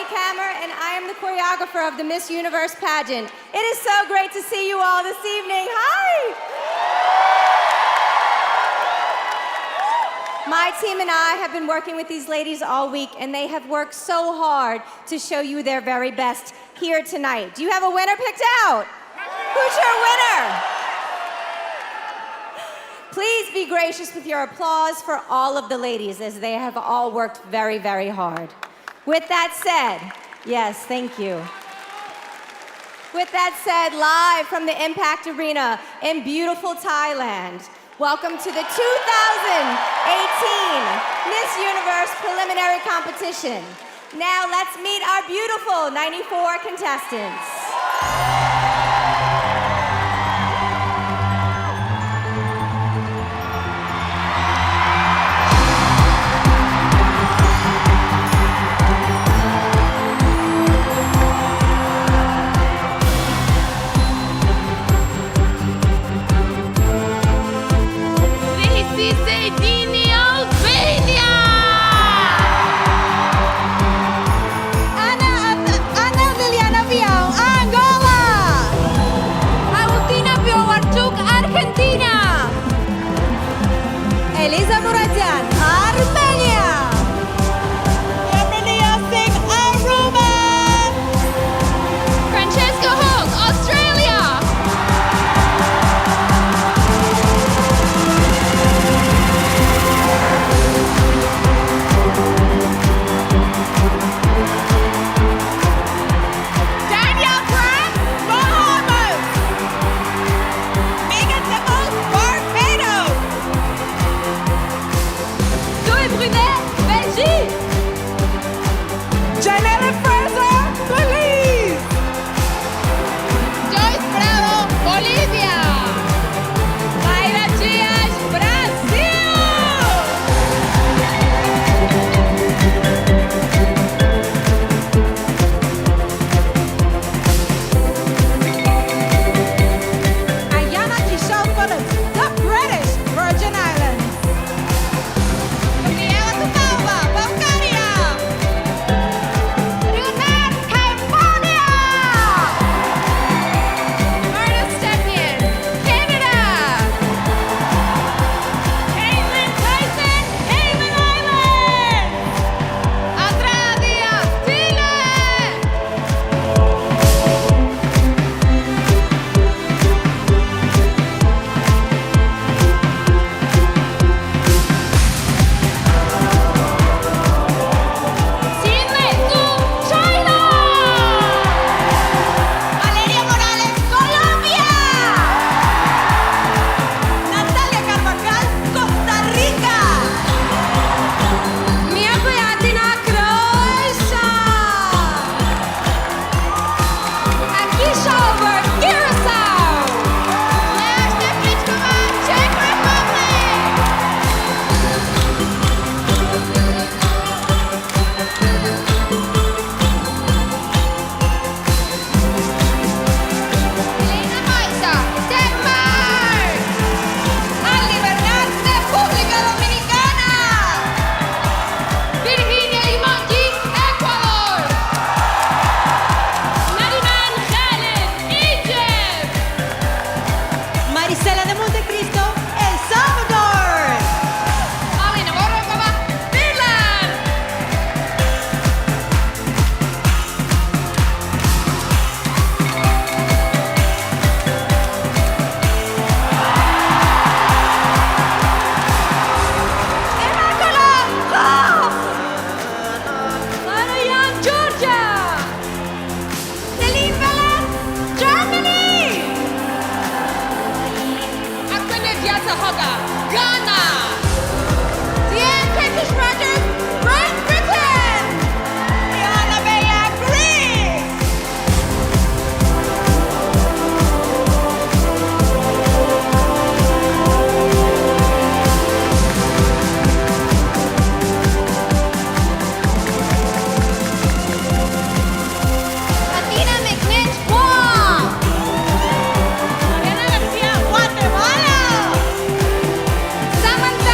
Kammer, and I am the choreographer of the Miss Universe pageant. It is so great to see you all this evening. Hi! My team and I have been working with these ladies all week, and they have worked so hard to show you their very best here tonight. Do you have a winner picked out? Who's your winner? Please be gracious with your applause for all of the ladies, as they have all worked very, very hard. With that said, yes, thank you. With that said, live from the Impact Arena in beautiful Thailand, welcome to the 2018 Miss Universe preliminary competition. Now let's meet our beautiful 94 contestants. Eliza Muradian, Armenia. Emilia Singh, Aruba. Francesca Hogg, Australia. Danielle Grant, Bahamas. Megan Nichols, Barbados. Zoé Brunet, Belgique. Janelle Fraser, Belize. Joyce Bravo, Bolivia. Mayra Dias, Brasil. Ayana Kishore Phillips, the British Virgin Islands. Gabriela Tutalva, Bulgaria. Leonard, Cambodia. Marta Stepien, Canada. Caitlin Tyson, Cayman Islands. Andrada Diaz, Chile. Sidney Su, China. Valeria Morales, Colombia. Natalia Carvajal, Costa Rica. Mia Boyatina, Croatia. Akisha Over, Curacao. Jasna Pliskova, Czech Republic. Elena Maiza, Denmark. Ali Bernal, República Dominicana. Virginia Limongi, Ecuador. Nariman Khaled, Egypt. Marisela de Montecristo, El Salvador. Alina Vorokova, Finland. Marianne, Georgia. Celine Velez, Germany. Akbene Diata Hoga, Ghana. Diane Curtis Rogers, Great Britain. Rihanna Bella, Greece. Latina McNish, Guam. Mariana García, Guatemala. Samantha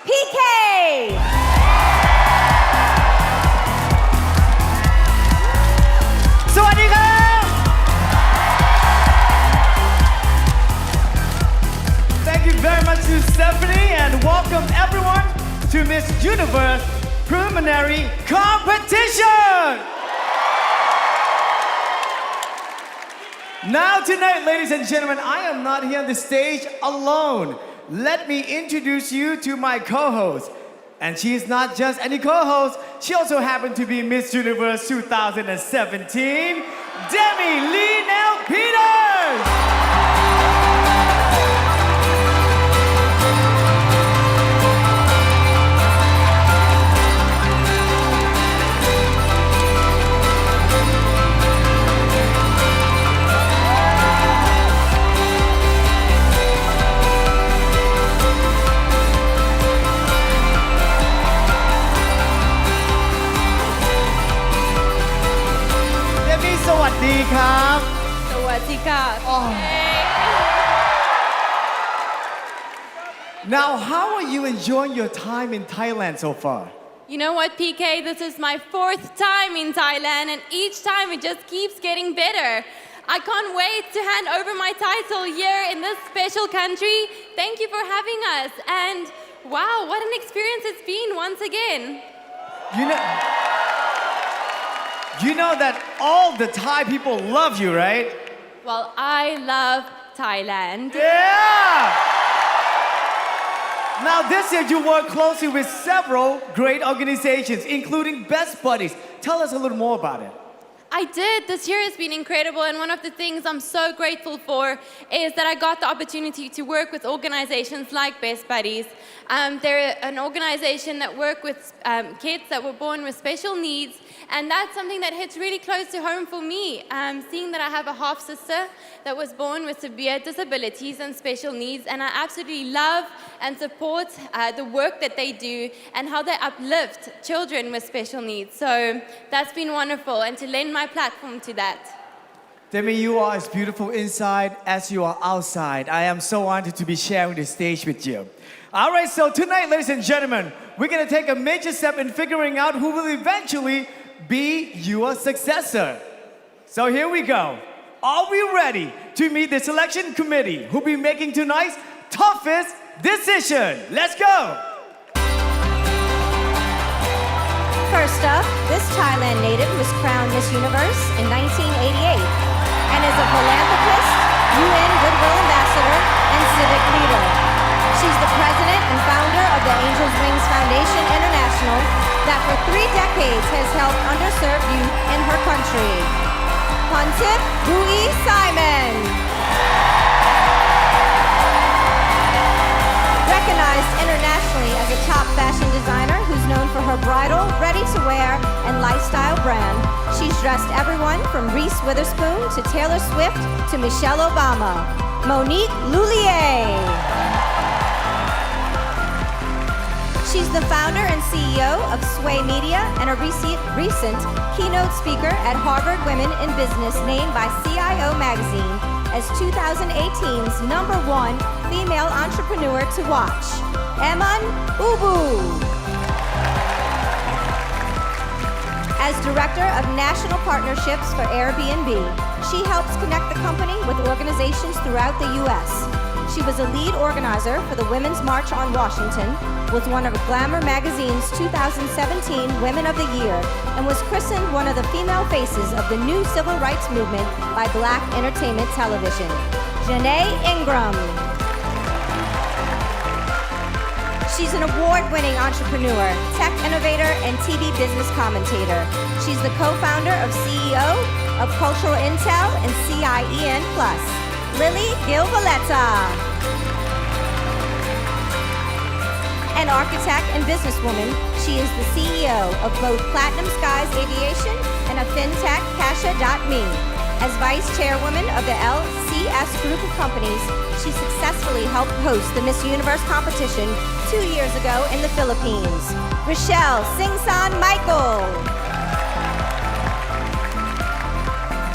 PK. Sawadee-ka! Thank you very much to Stephanie and welcome everyone to Miss Universe Preliminary Competition! Now tonight, ladies and gentlemen, I am not here on the stage alone. Let me introduce you to my co-host. And she is not just any co-host, she also happened to be Miss Universe 2017, Demi Lee Nell Peters! Demi สวัสดีครับ สวัสดีค่ะ Now, how are you enjoying your time in Thailand so far? You know what, PK? This is my 4th time in Thailand, and each time it just keeps getting better. I can't wait to hand over my title here in this special country. Thank you for having us. And wow, what an experience it's been once again. You know that all the Thai people love you, right? Well, I love Thailand. Yeah! Now this year you work closely with several great organizations, including Best Buddies. Tell us a little more about it. I did. This year has been incredible, and one of the things I'm so grateful for is that I got the opportunity to work with organizations like Best Buddies. They're an organization that work with kids that were born with special needs, and that's something that hits really close to home for me. Seeing that I have a half sister that was born with severe disabilities and special needs, and I absolutely love and support the work that they do and how they uplift children with special needs. So that's been wonderful, and to lend my platform to that. Demi, you are as beautiful inside as you are outside. I am so honored to be sharing the stage with you. All right, so tonight, ladies and gentlemen, we're gonna take a major step in figuring out who will eventually be your successor. So here we go. Are we ready to meet the selection committee who'll be making tonight's toughest decision? Let's go. First up, this Thailand native was crowned Miss Universe in 1988 and is a philanthropist, UN Goodwill Ambassador, and civic leader. She's the president and founder of the Angels Wings Foundation International that for 3 decades has helped underserved youth in her country. Pontip Bui Simon. Recognized internationally as a top fashion designer who's known for her bridal, ready-to-wear, and lifestyle brand, she's dressed everyone from Reese Witherspoon to Taylor Swift to Michelle Obama. Monique Lullier. She's the founder and CEO of Sway Media and a recent keynote speaker at Harvard Women in Business, named by CIO Magazine as 2018's #1 female entrepreneur to watch. Eman Ubu. As Director of National Partnerships for Airbnb, she helps connect the company with organizations throughout the U.S. She was a lead organizer for the Women's March on Washington, was one of Glamour Magazine's 2017 Women of the Year, and was christened one of the female faces of the new civil rights movement by Black Entertainment Television. Janae Ingram. She's an award-winning entrepreneur, tech innovator, and TV business commentator. She's the co-founder of CEO of Cultural Intel and CIEN+. Lily Gil-Valletta. An architect and businesswoman, she is the CEO of both Platinum Skies Aviation and a fintech, Kasha.me. As vice chairwoman of the LCS group of companies, she successfully helped host the Miss Universe competition 2 years ago in the Philippines. Rochelle Singsan Michael.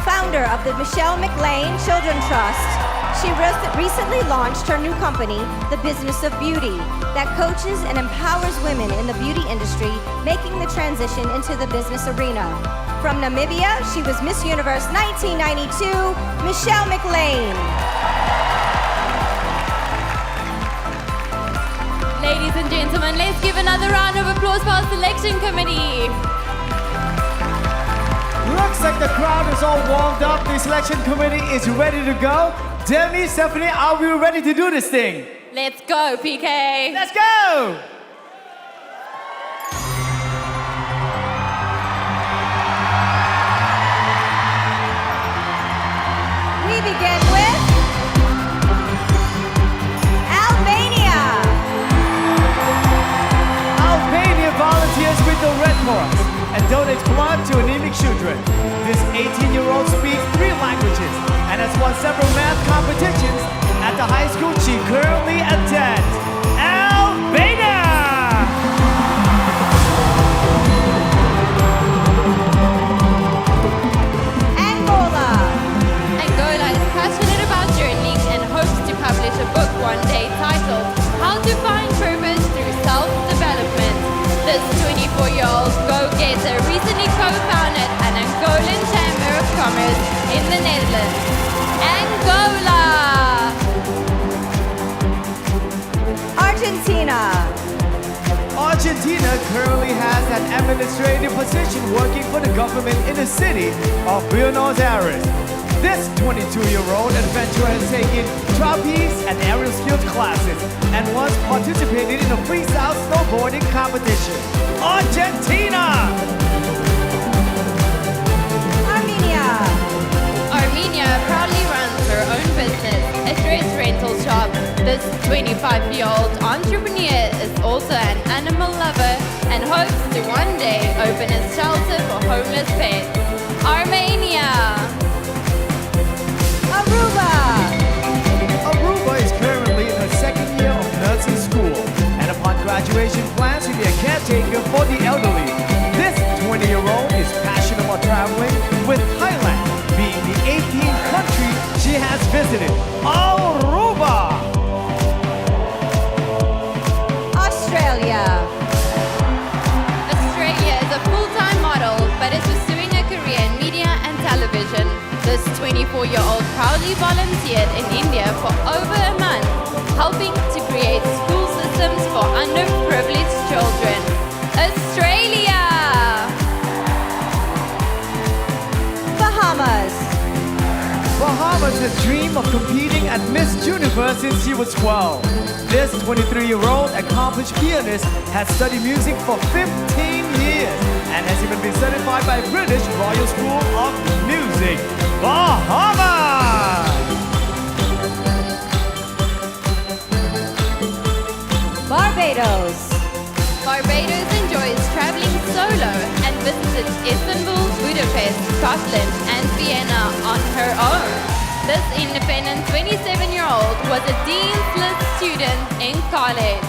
Founder of the Michelle McLean Children Trust, She recently launched her new company, The Business of Beauty, that coaches and empowers women in the beauty industry, making the transition into the business arena. From Namibia, she was Miss Universe 1992, Michelle McLean. Ladies and gentlemen, let's give another round of applause for our selection committee. Looks like the crowd is all warmed up. The selection committee is ready to go. Demi, Stephanie, are we ready to do this thing? Let's go, PK. Let's go! We begin with Albania. Albania volunteers with the Red Cross and donates blood to anemic children. This 18-year-old speaks 3 languages and has won several math competitions at the high school she currently attends. Albania! Angola. Angola is passionate about journaling and hopes to publish a book one day titled How to Find Purpose Through Self-Development. This 24-year-old go-getter recently co-founded an Angolan Chamber of Commerce in the Netherlands. Angola! Argentina. Argentina currently has an administrative position working for the government in the city of Buenos Aires. This 22-year-old adventurer has taken trapeze and aerial skills classes and once participated in a freestyle snowboarding competition. Argentina! Armenia. Armenia proudly runs her own business, a dress rental shop. This 25-year-old entrepreneur is also an animal lover and hopes to one day open a shelter for homeless pets. Armenia! Aruba. Aruba is currently in her second year of nursing school and upon graduation plans to be a caretaker for the elderly. This 20-year-old is passionate about traveling, with Thailand being the 18th country she has visited. Aruba! Australia. Australia is a full-time model but is pursuing a career in media and television. This 24-year-old proudly volunteered in India for over a month, helping to create school systems for underprivileged children. Australia! Bahamas. Bahamas has dreamed of competing at Miss Universe since she was 12. This 23-year-old accomplished pianist has studied music for 15 years and has even been certified by British Royal School of Music. Bahamas! Barbados. Barbados enjoys traveling solo and visited Istanbul, Budapest, Scotland, and Vienna on her own. This independent 27-year-old was a Dean's List student in college.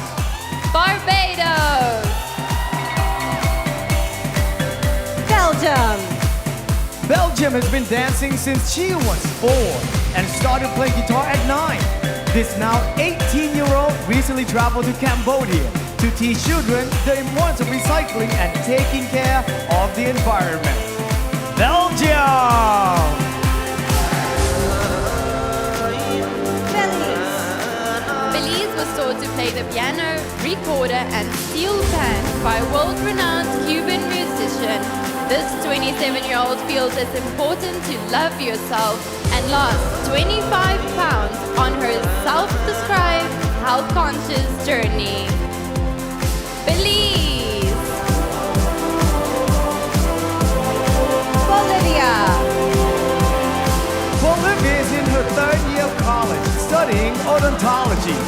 Barbados! Belgium. Belgium has been dancing since she was 4 and started playing guitar at 9. This now 18-year-old recently traveled to Cambodia to teach children the importance of recycling and taking care of the environment. Belgium! Belize. Belize was taught to play the piano, recorder, and steel pan by world-renowned Cuban musician. This 27-year-old feels it's important to love yourself and lost 25 pounds on her self-described health-conscious journey. Belize! Bolivia. Bolivia is in her 3rd year of college, studying odontology.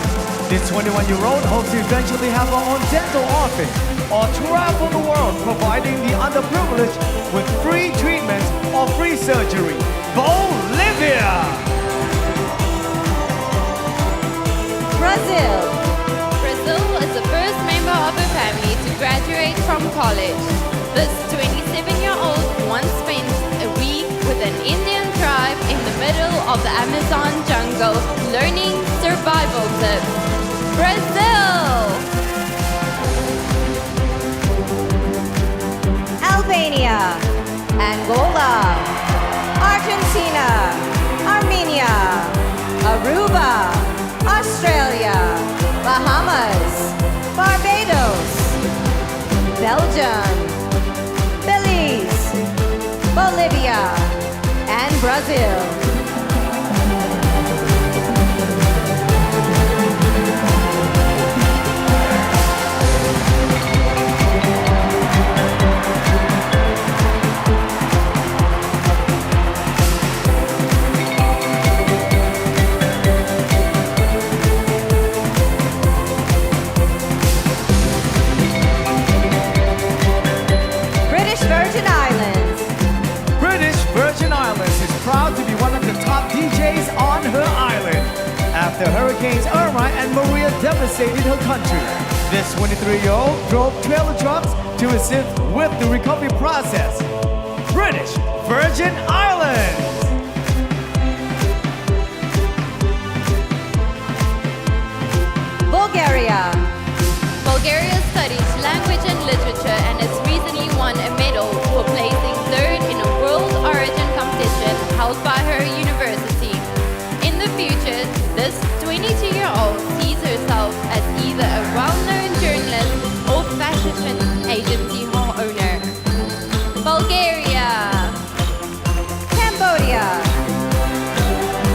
This 21-year-old hopes to eventually have her own dental office or travel the world providing the underprivileged with free treatments or free surgery. Bolivia! Brazil. Brazil is the first member of her family to graduate from college. This 27-year-old once spent a week with an Indian tribe in the middle of the Amazon jungle. struggle, learning survival tips. Brazil! Albania, Angola, Argentina, Armenia, Aruba, Australia, Bahamas, Barbados, Belgium, Belize, Bolivia, and Brazil. British Virgin Islands. British Virgin Islands is proud to be one of the top DJs on her island. After Hurricanes Irma and Maria devastated her country, this 23-year-old drove trailer trucks to assist with the recovery process. British Virgin Islands. Bulgaria. Bulgaria studies language and literature and has recently won a medal for placing third in a World Origin competition held by her university. In the future, this 22-year-old sees herself as either a well-known journalist or fashion agency owner. Bulgaria! Cambodia.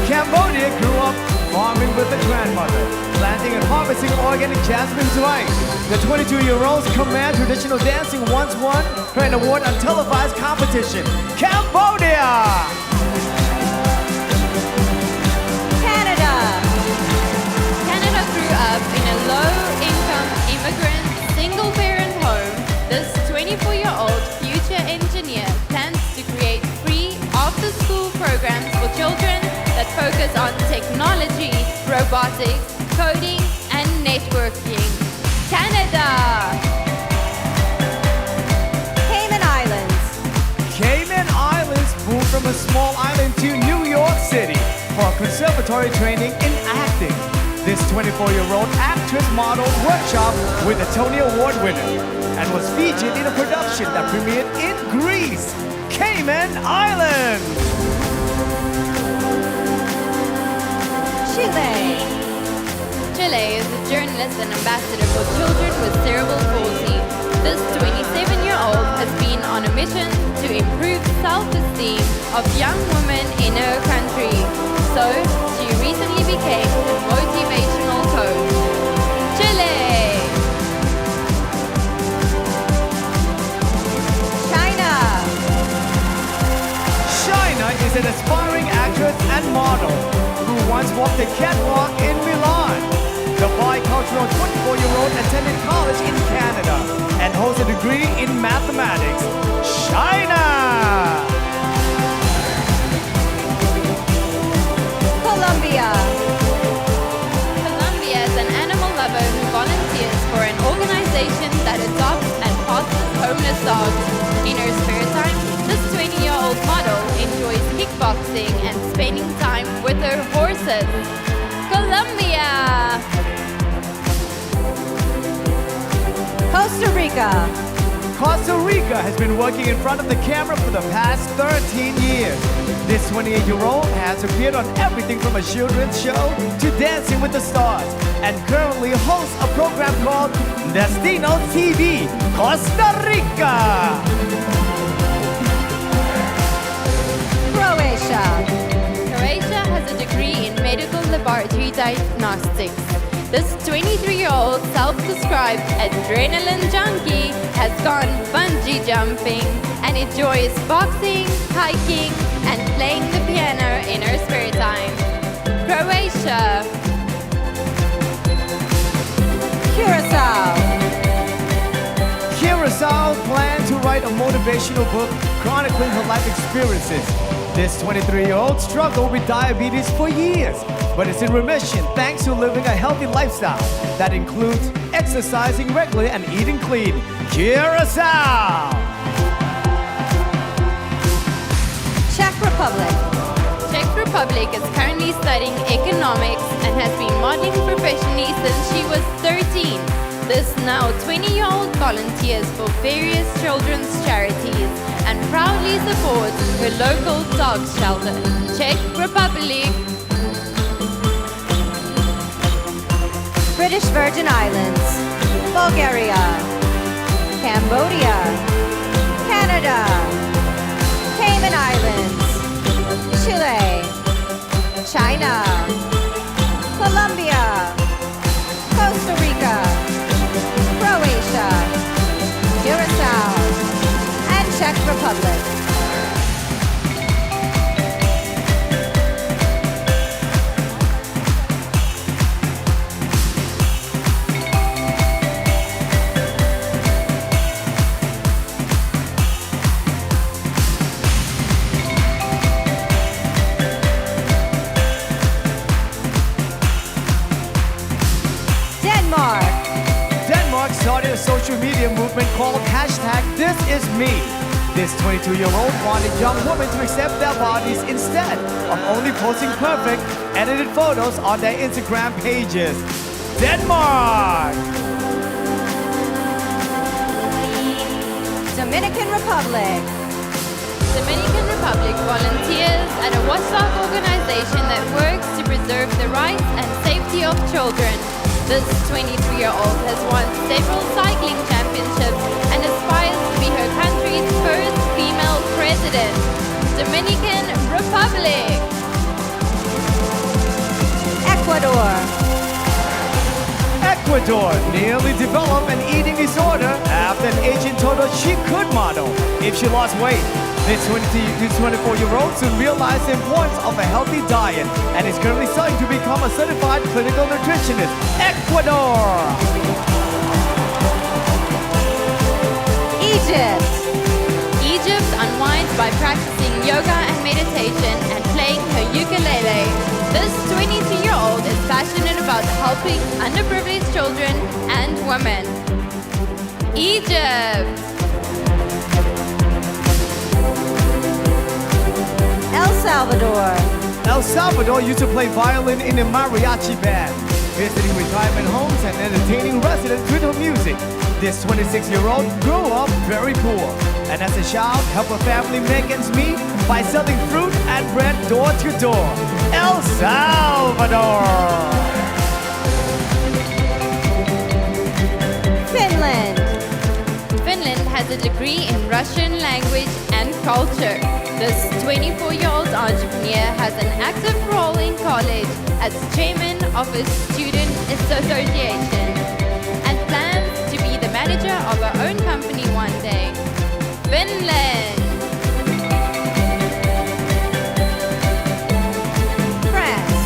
Cambodia grew up farming with a grandmother, planting and harvesting organic jasmine rice. The 22-year-old's command traditional dancing once won her an award on televised competition. Cambodia! Canada. Canada grew up in a low-income immigrant single-parent home. This 24-year-old future engineer plans to create free after-school programs for children that focus on technology, robotics, coding, and networking. Canada! Cayman Islands. Cayman Islands moved from a small island to New York City for conservatory training in acting. This 24-year-old actress modeled workshop with a Tony Award winner and was featured in a production that premiered in Greece, Cayman Islands. Chile. Chile is a journalist and ambassador for children with cerebral palsy. This 27-year-old has been on a mission to improve self-esteem of young women in her country. So, she recently became a motivational coach. Chile! China. China is an aspiring actress and model who once walked the catwalk in Milan. The bicultural 24-year-old attended college in Canada and holds a degree in mathematics. China! Colombia. Colombia is an animal lover who volunteers for an organization that adopts and fosters homeless dogs. In her spare time, this 20-year-old model enjoys kickboxing and spending time with her horses. Colombia! Costa Rica. Costa Rica has been working in front of the camera for the past 13 years. This 28-year-old has appeared on everything from a children's show to Dancing with the Stars and currently hosts a program called Destino TV, Costa Rica. Croatia. Croatia has a degree in medical laboratory diagnostics. This 23-year-old self-described adrenaline junkie has gone bungee jumping and enjoys boxing, hiking, and playing the piano in her spare time. Croatia. Curacao. Curacao planned to write a motivational book chronicling her life experiences. This 23-year-old struggled with diabetes for years, but is in remission thanks to living a healthy lifestyle that includes exercising regularly and eating clean. Curacao! Czech Republic. Czech Republic is currently studying economics and has been modeling professionally since she was 13. This now 20-year-old volunteers for various children's charities and proudly supports her local dog shelter, Czech Republic. British Virgin Islands, Bulgaria, Cambodia, Canada, Cayman Islands, Chile, China, Colombia, Costa Rica, Croatia, Curacao, and Czech Republic. Denmark. Denmark started a social media movement called #ThisIsMe. This 22-year-old wanted young women to accept their bodies instead of only posting perfect, edited photos on their Instagram pages. Denmark! Dominican Republic. Dominican Republic volunteers at a watchdog organization that works to preserve the rights and safety of children. This 23-year-old has won several cycling championships and aspires to be her country's first female president. Dominican Republic. Ecuador. Ecuador nearly developed an eating disorder after an agent told her she could model if she lost weight. This 24-year-old soon realized the importance of a healthy diet and is currently studying to become a certified clinical nutritionist. Ecuador! Egypt. Egypt unwinds by practicing yoga and meditation and playing her ukulele. This 22-year-old is passionate about helping underprivileged children and women. Egypt. El Salvador. El Salvador used to play violin in a mariachi band, visiting retirement homes and entertaining residents with her music. This 26-year-old grew up very poor, and as a child helped her family make ends meet by selling fruit and bread door to door. El Salvador! Finland. Finland has a degree in Russian language and culture. This 24-year-old entrepreneur has an active role in college as chairman of a student association and plans to be the manager of her own company one day. Finland. France.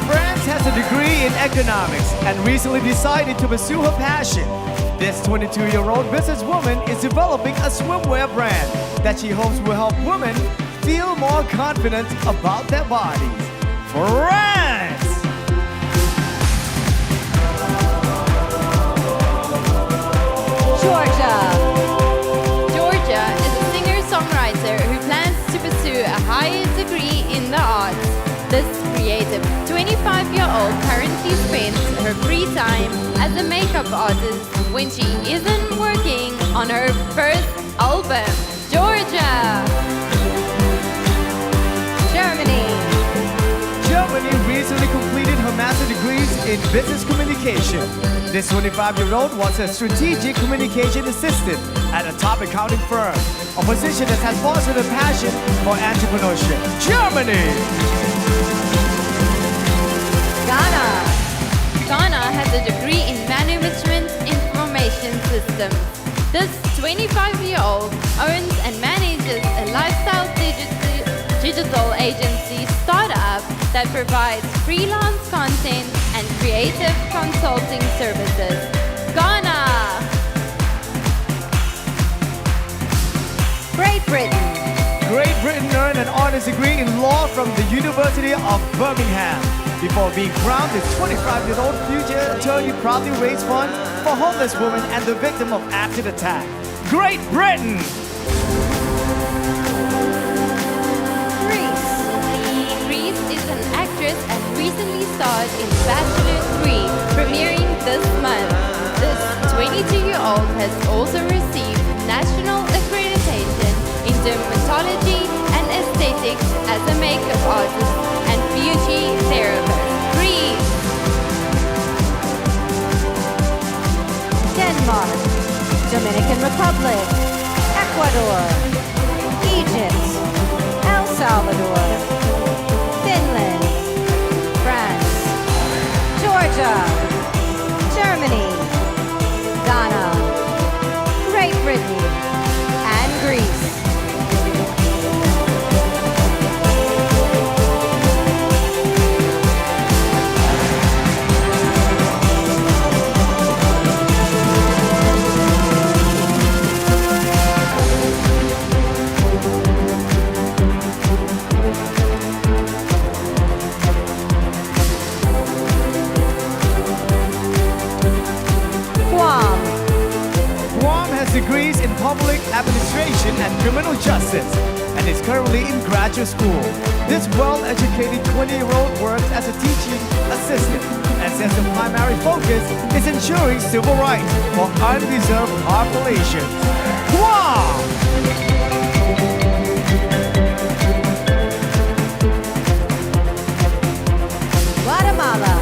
France has a degree in economics and recently decided to pursue her passion. This 22-year-old businesswoman is developing a swimwear brand that she hopes will help women feel more confident about their bodies. France! Georgia. Georgia is a singer-songwriter who plans to pursue a higher degree in the arts. This creative 25-year-old currently spends her free time as a makeup artist when she isn't working on her first album. Georgia. Germany. Germany recently completed her master's degrees in business communication. This 25-year-old was a strategic communication assistant at a top accounting firm, a position that has fostered a passion for entrepreneurship. Germany! Ghana. Ghana has a degree in management information systems. This 25-year-old owns and manages a lifestyle digital agency startup that provides freelance content and creative consulting services. Ghana. Great Britain. Great Britain earned an honors degree in law from the University of Birmingham. Before being crowned, this 25-year-old future attorney proudly raised funds for homeless women and the victim of acid attack. Great Britain! Greece. Greece recently starred in Bachelor 3, premiering this month. This 22-year-old has also received national accreditation in dermatology and aesthetics as a makeup artist and beauty therapist. Greece. Denmark, Dominican Republic, Ecuador, Egypt, El Salvador, Finland, France, Georgia, Germany, Ghana, Great Britain, and Greece. Guam, Guam has degrees in public administration and criminal justice and is currently in graduate school. This well-educated 20-year-old works as a teaching assistant and says the primary focus is ensuring civil rights for unreserved populations. Guam! Guatemala,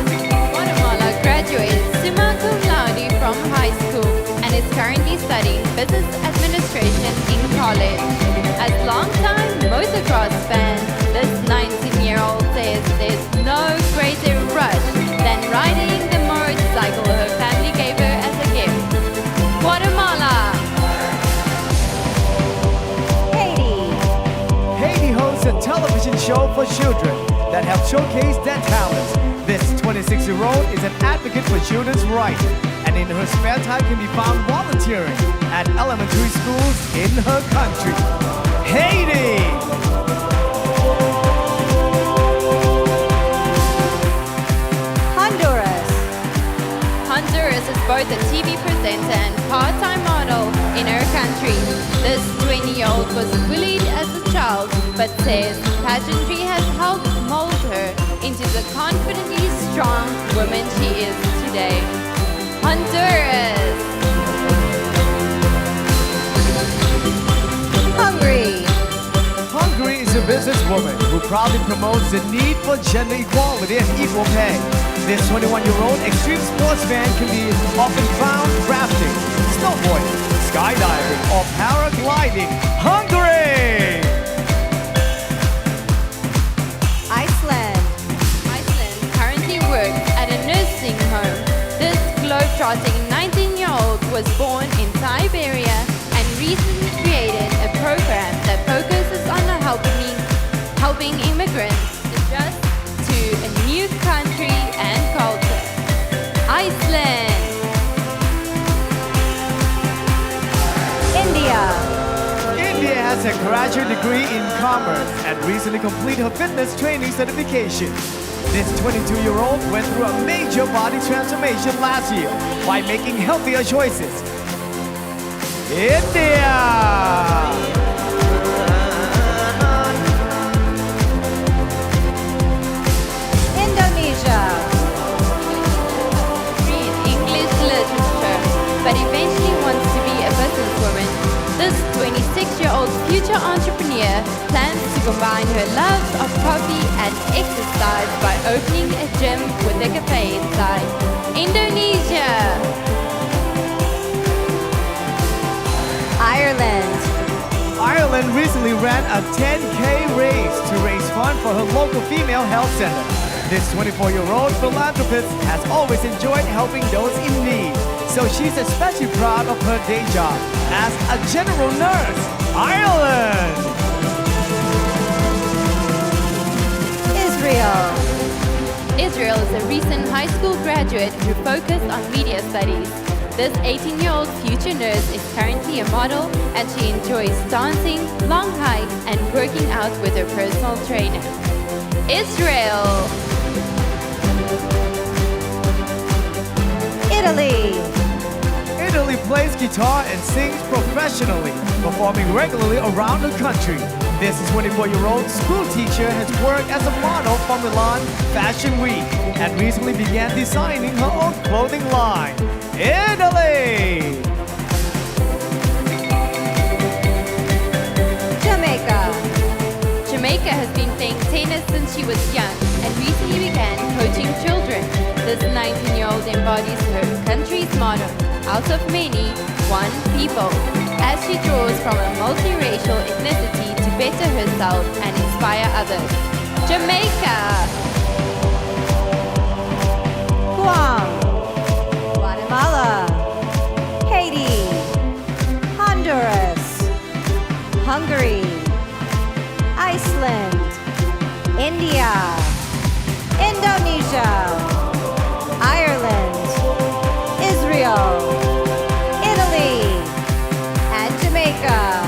Guatemala graduated summa cum laude from high school and is currently studying business administration in college. As longtime motocross fan, this 19-year-old says there's no greater rush than riding the motorcycle her family gave her as a gift. Guatemala. Haiti, Haiti hosts a television show for children that help showcase their talents. This 26-year-old is an advocate for children's rights and in her spare time can be found volunteering at elementary schools in her country. Haiti! Honduras, Honduras is both a TV presenter and part-time model in her country. This 20-year-old was bullied as a child, but says pageantry has helped mold her into the confidently strong woman she is today. Honduras. Hungary, Hungary is a businesswoman who proudly promotes the need for gender equality and equal pay. This 21-year-old extreme sportsman can be often found crafting, snowboarding, skydiving, or paragliding. Hungary! Iceland, Iceland currently works at a nursing home. This globe-trotting 19-year-old was born in Siberia and recently created a program that focuses on helping immigrants adjust to a new country and culture. Iceland. India, India has a graduate degree in commerce and recently completed her fitness training certification. This 22-year-old went through a major body transformation last year by making healthier choices. India! Indonesia, Read English literature, but eventually wants to be a businesswoman. This 26-year-old future entrepreneur plans to combine her love of coffee and exercise by opening a gym with a cafe inside. Indonesia. Ireland, Ireland recently ran a 10K race to raise funds for her local female health center. This 24-year-old philanthropist has always enjoyed helping those in need, so she's especially proud of her day job as a general nurse. Ireland! Israel, Israel is a recent high school graduate who focused on media studies. This 18-year-old future nurse is currently a model and she enjoys dancing, long hikes, and working out with her personal trainer. Israel. Italy, Italy plays guitar and sings professionally, performing regularly around the country. This 24-year-old school teacher has worked as a model for Milan Fashion Week and recently began designing her own clothing line. Italy! Jamaica. Jamaica has been playing tennis since she was young and recently began coaching children. This 19-year-old embodies her country's motto, out of many, one people, as she draws from a multiracial ethnicity to better herself and inspire others. Jamaica! Guam. Guatemala. Haiti. Honduras. Hungary. Iceland. India. Indonesia. Ireland. Israel. Italy. And Jamaica.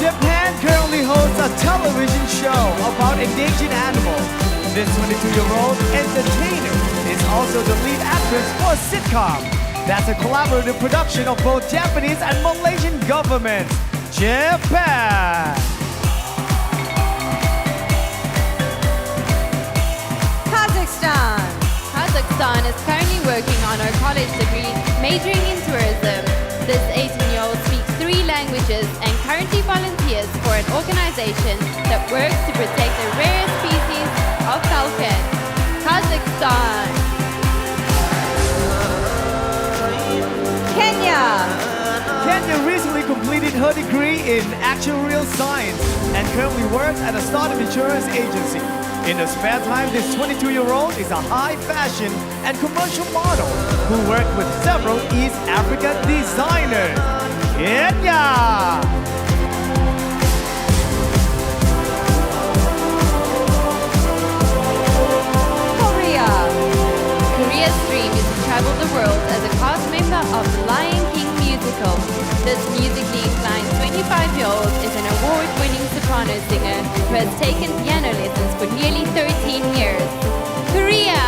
Japan currently hosts a television show about endangered animals. This 22-year-old entertainer is also the lead actress for a sitcom. That's a collaborative production of both Japanese and Malaysian governments. Japan! Kazakhstan. Kazakhstan is currently working on her college degree, majoring in tourism. This 18-year-old speaks 3 languages and currently volunteers for an organization that works to protect the rare species of falcon. Kazakhstan. Kenya. Kenya recently completed her degree in actuarial science and currently works at a startup insurance agency. In her spare time, this 22-year-old is a high fashion and commercial model who worked with several East African designers. Kenya! Korea. Korea's dream is to travel the world as a cast member of the Lion King musical. This musically inclined 25-year-old is an award-winning soprano singer who has taken piano lessons for nearly 13 years. Korea!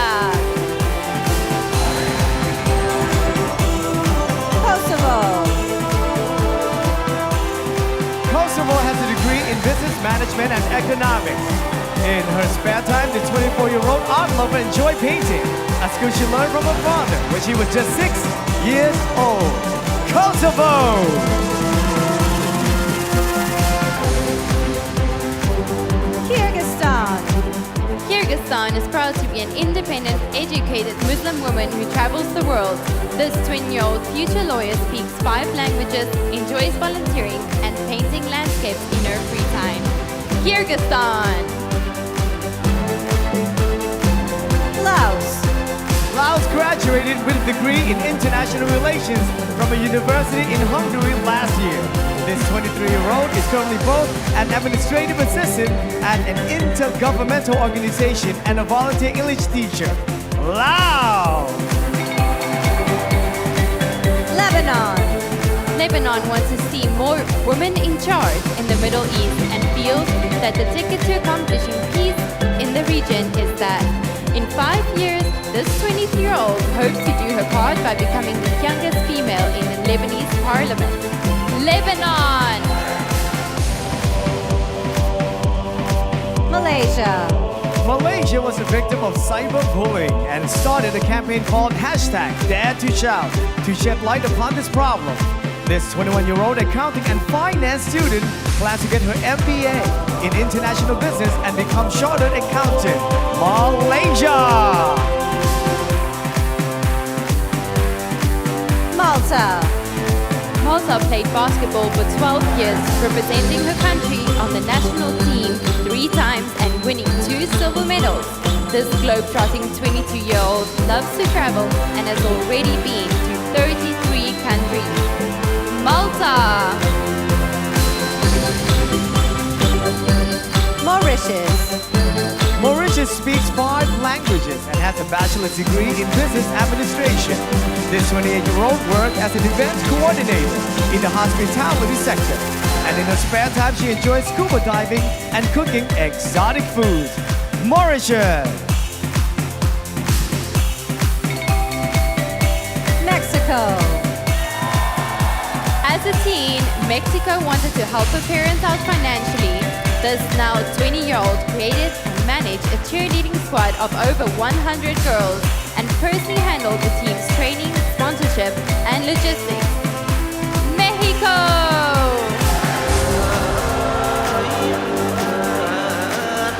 Kosovo. Kosovo has a degree in business management and economics. In her spare time, the 24-year-old art lover enjoyed painting, a skill she learned from her father when she was just 6 years old. Kosovo! Kyrgyzstan. Kyrgyzstan is proud to be an independent, educated Muslim woman who travels the world. This 20-year-old future lawyer speaks 5 languages, enjoys volunteering, and painting landscapes in her free time. Kyrgyzstan! Laos. Laos graduated with a degree in international relations from a university in Hungary last year. This 23-year-old is currently both an administrative assistant at an intergovernmental organization and a volunteer English teacher. Laos! Lebanon. Lebanon wants to see more women in charge in the Middle East and feels that the ticket to accomplishing peace in the region is that in 5 years, this 23-year-old hopes to do her part by becoming the youngest female in the Lebanese parliament. Lebanon! Malaysia. Malaysia was a victim of cyberbullying and started a campaign called #Dare to Shout to shed light upon this problem. This 21-year-old accounting and finance student plans to get her MBA in international business and become chartered accountant. Malaysia! Malta. Malta played basketball for 12 years, representing her country on the national team 3 times and winning 2 silver medals. This globe-trotting 22-year-old loves to travel and has already been to 33 countries. Malta! Mauritius. Mauritius speaks 5 languages bachelor's degree in business administration. This 28-year-old worked as an event coordinator in the hospitality sector. And in her spare time, she enjoys scuba diving and cooking exotic food. Mauritius. Mexico. As a teen, Mexico wanted to help her parents out financially. This now 20-year-old created and managed a cheerleading squad of over 100 girls and personally handled the team's training, sponsorship, and logistics. Mexico!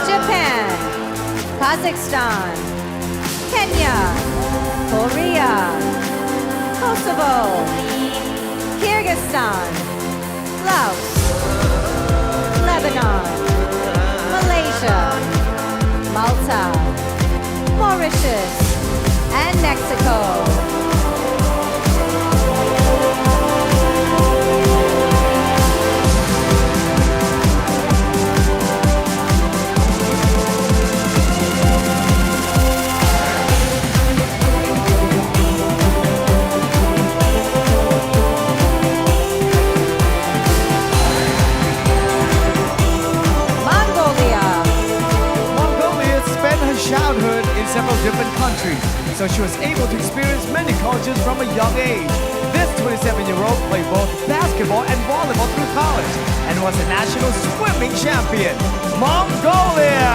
Japan. Kazakhstan. Kenya. Korea. Kosovo. Kyrgyzstan. Laos. Lebanon. Malaysia. Malta. Mauritius. And Mexico. Childhood in several different countries, so she was able to experience many cultures from a young age. This 27-year-old played both basketball and volleyball through college and was a national swimming champion. Mongolia!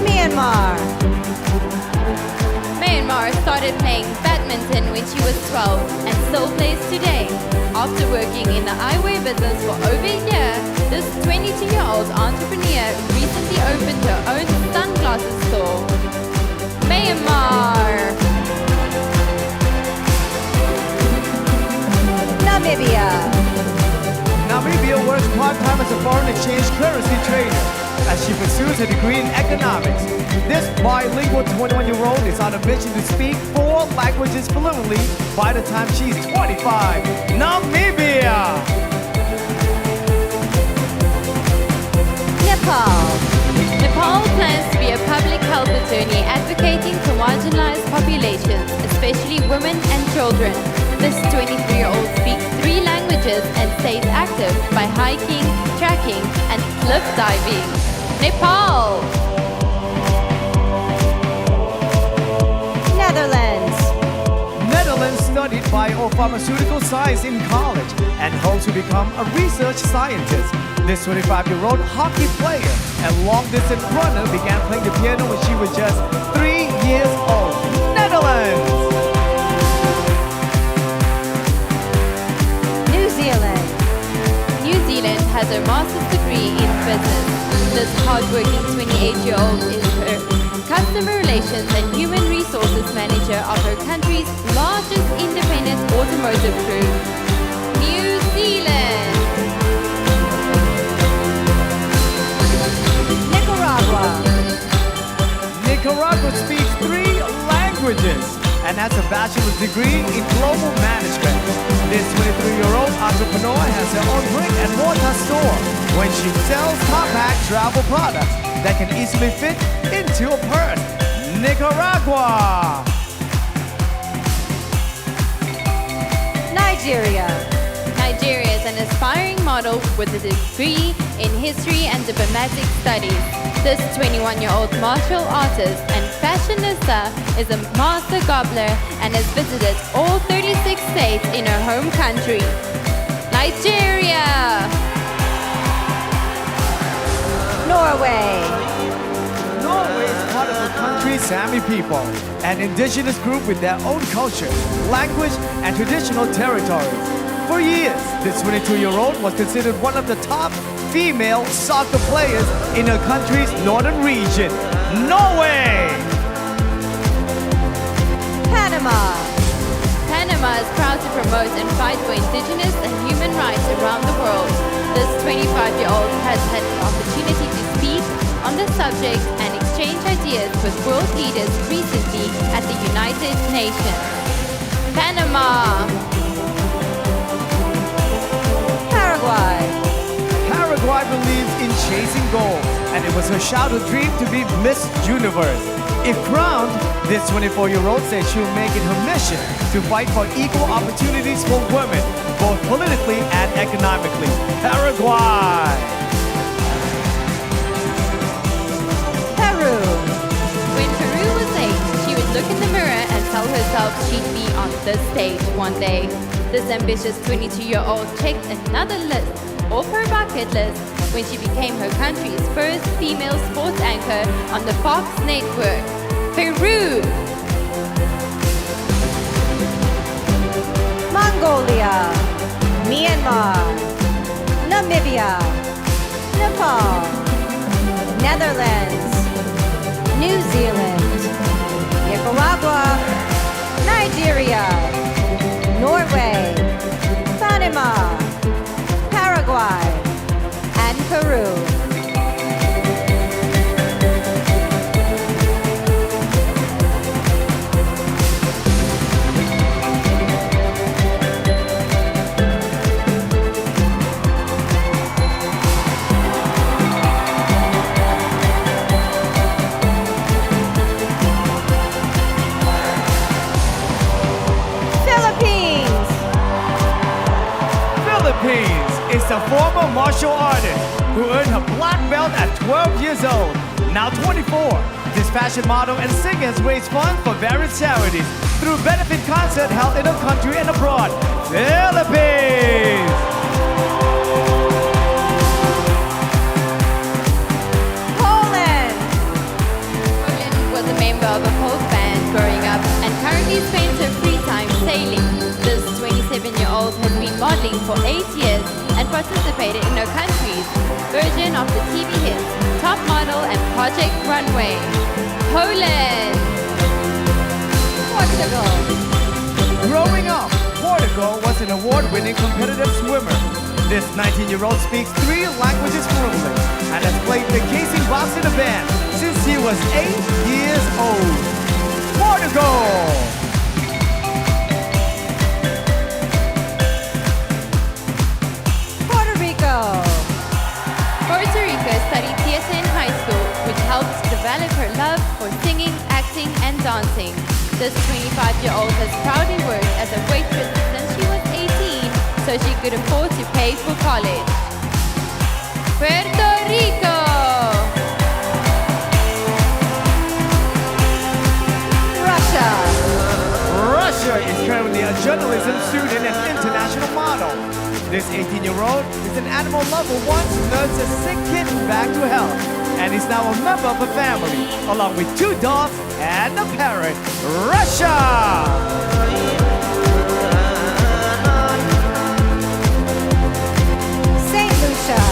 Myanmar. Myanmar started playing badminton when she was 12 and still plays today. After working in the eyewear business for over a year, this 22-year-old entrepreneur recently opened her own sunglasses store. Myanmar. Namibia. Namibia works part-time as a foreign exchange currency trader as she pursues a degree in economics. This bilingual 21-year-old is on a mission to speak 4 languages fluently by the time she's 25. Namibia! Nepal. Nepal plans to be a public health attorney advocating for marginalized populations, especially women and children. This 23-year-old speaks 3 languages and stays active by hiking, trekking, and cliff diving. Nepal! Netherlands. Netherlands studied biopharmaceutical science in college and hopes to become a research scientist. This 25-year-old hockey player and long-distance runner began playing the piano when she was just 3 years old. Netherlands! New Zealand. New Zealand has a master's degree in business. This hardworking 28-year-old is her customer relations and human resources manager of her country's largest independent automotive group. New Zealand. Nicaragua. Nicaragua speaks 3 languages and has a bachelor's degree in global management. This 23-year-old entrepreneur has her own brick and mortar store when she sells compact travel products that can easily fit into a purse. Nicaragua! Nigeria. Nigeria is an aspiring model with a degree in history and diplomatic studies. This 21-year-old martial artist and fashionista is a master gobbler and has visited all 36 states in her home country. Nigeria! Norway. Norway is part of the country's Sami people, an indigenous group with their own culture, language, and traditional territories. For years, this 22-year-old was considered one of the top female soccer players in her country's northern region. Norway! Panama. Panama is proud to promote and fight for indigenous and human rights around the world. This 25-year-old has had the opportunity to speak on the subject and exchange ideas with world leaders recently at the United Nations. Panama. Paraguay. Paraguay Guy believes in chasing goals, and it was her childhood dream to be Miss Universe. If crowned, this 24-year-old said she'll make it her mission to fight for equal opportunities for women, both politically and economically. Paraguay. Peru. When Peru was 8, she would look in the mirror and tell herself she'd be on this stage one day. This ambitious 22-year-old checked another list off her bucket list when she became her country's first female sports anchor on the Fox network. Peru! Mongolia. Myanmar. Namibia. Nepal. Netherlands. New Zealand. Nicaragua. Nigeria. Norway. Panama. Paraguay. And Peru. Philippines. Philippines is a former martial artist who earned her black belt at 12 years old. Now 24, this fashion model and singer has raised funds for various charities through benefit concerts held in the country and abroad. Philippines! Poland. Poland was a member of a folk band growing up and currently spends her free time sailing. This 27-year-old has been modeling for 8 years and participated in her country's version of the TV hits Top Model and Project Runway. Poland! Portugal. Growing up, Portugal was an award-winning competitive swimmer. This 19-year-old speaks 3 languages fluently and has played the casing box in a band since he was 8 years old. Portugal! Puerto Rico. Puerto Rico studied theater in high school, which helped develop her love for singing, acting, and dancing. This 25-year-old has proudly worked as a waitress since she was 18, so she could afford to pay for college. Puerto Rico! Russia. Russia is currently a journalism student and international model. This 18-year-old is an animal lover who once nursed a sick kitten back to health, and is now a member of a family, along with 2 dogs and a parrot. Russia! St. Lucia.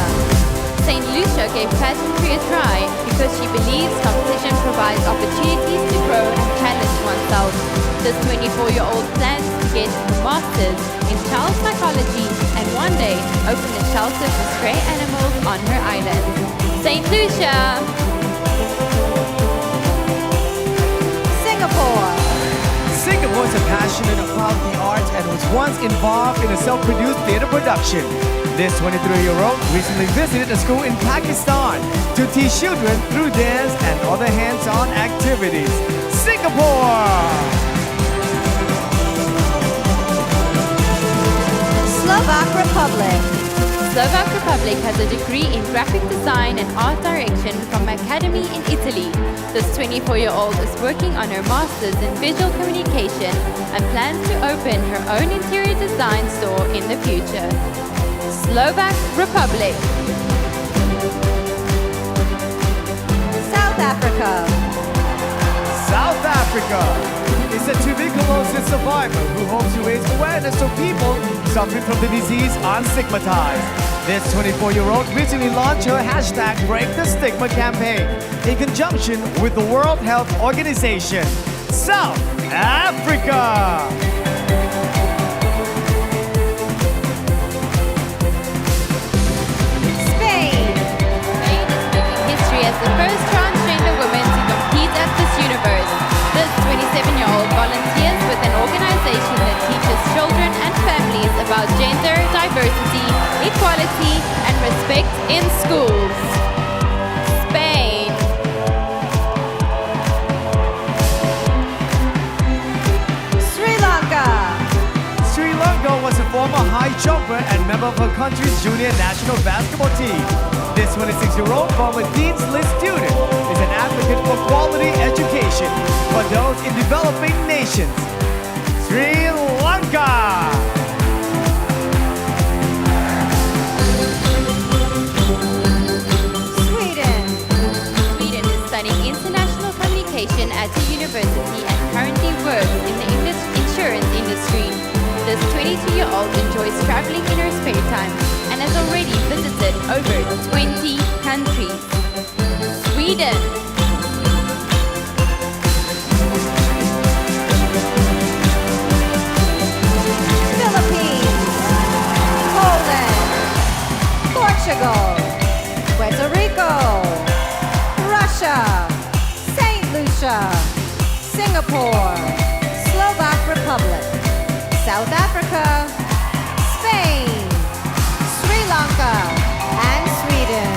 St. Lucia gave pageantry a try because she believes competition provides opportunities to grow and challenge oneself. This 24-year-old plans to get a master's in child psychology and one day open a shelter for stray animals on her island. St. Lucia! Singapore. Singapore is passionate about the arts and was once involved in a self-produced theater production. This 23-year-old recently visited a school in Pakistan to teach children through dance and other hands-on activities. Singapore! Slovak Republic. Slovak Republic has a degree in graphic design and art direction from Academy in Italy. This 24-year-old is working on her master's in visual communication and plans to open her own interior design store in the future. Slovak Republic. South Africa. South Africa is a tuberculosis survivor who hopes to raise awareness so people suffering from the disease aren't stigmatized. This 24-year-old recently launched her hashtag Break the Stigma campaign in conjunction with the World Health Organization. South Africa! Spain. Spain is making history as the first transgender woman to compete at Miss Universe. This 27-year-old volunteers with an organization that teaches children and families about gender diversity, equality, and respect in schools. jumper and member of her country's junior national basketball team. This 26-year-old former Dean's List student is an advocate for quality education for those in developing nations. Sri Lanka! Sweden. Sweden is studying international communication at a university and currently works in the insurance industry. This 22-year-old enjoys traveling in her spare time and has already visited over 20 countries. Sweden. Philippines, Poland, Portugal, Puerto Rico, Russia, St. Lucia, Singapore, Slovak Republic, South Africa, Spain, Sri Lanka, and Sweden.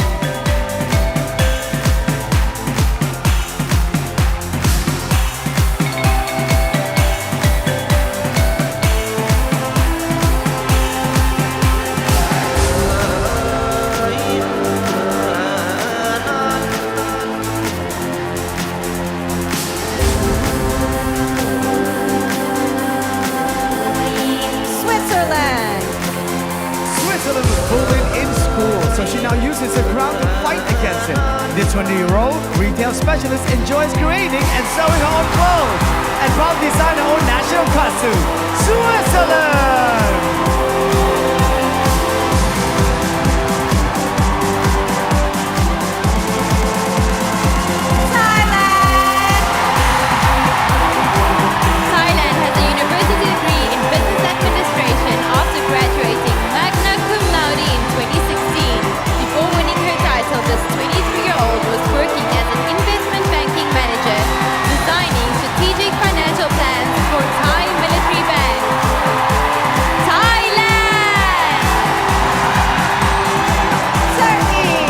Switzerland. Switzerland was bullied in school, so she now uses her crown to fight against it. This 20-year-old retail specialist enjoys creating and sewing her own clothes and proudly design her own national costume. Switzerland! Thailand has a university degree in business administration after graduating magna cum laude in 2016. Before winning her title, this 23-year-old was working as an investment banking manager, designing strategic financial plans for Thai military banks. Thailand! Turkey.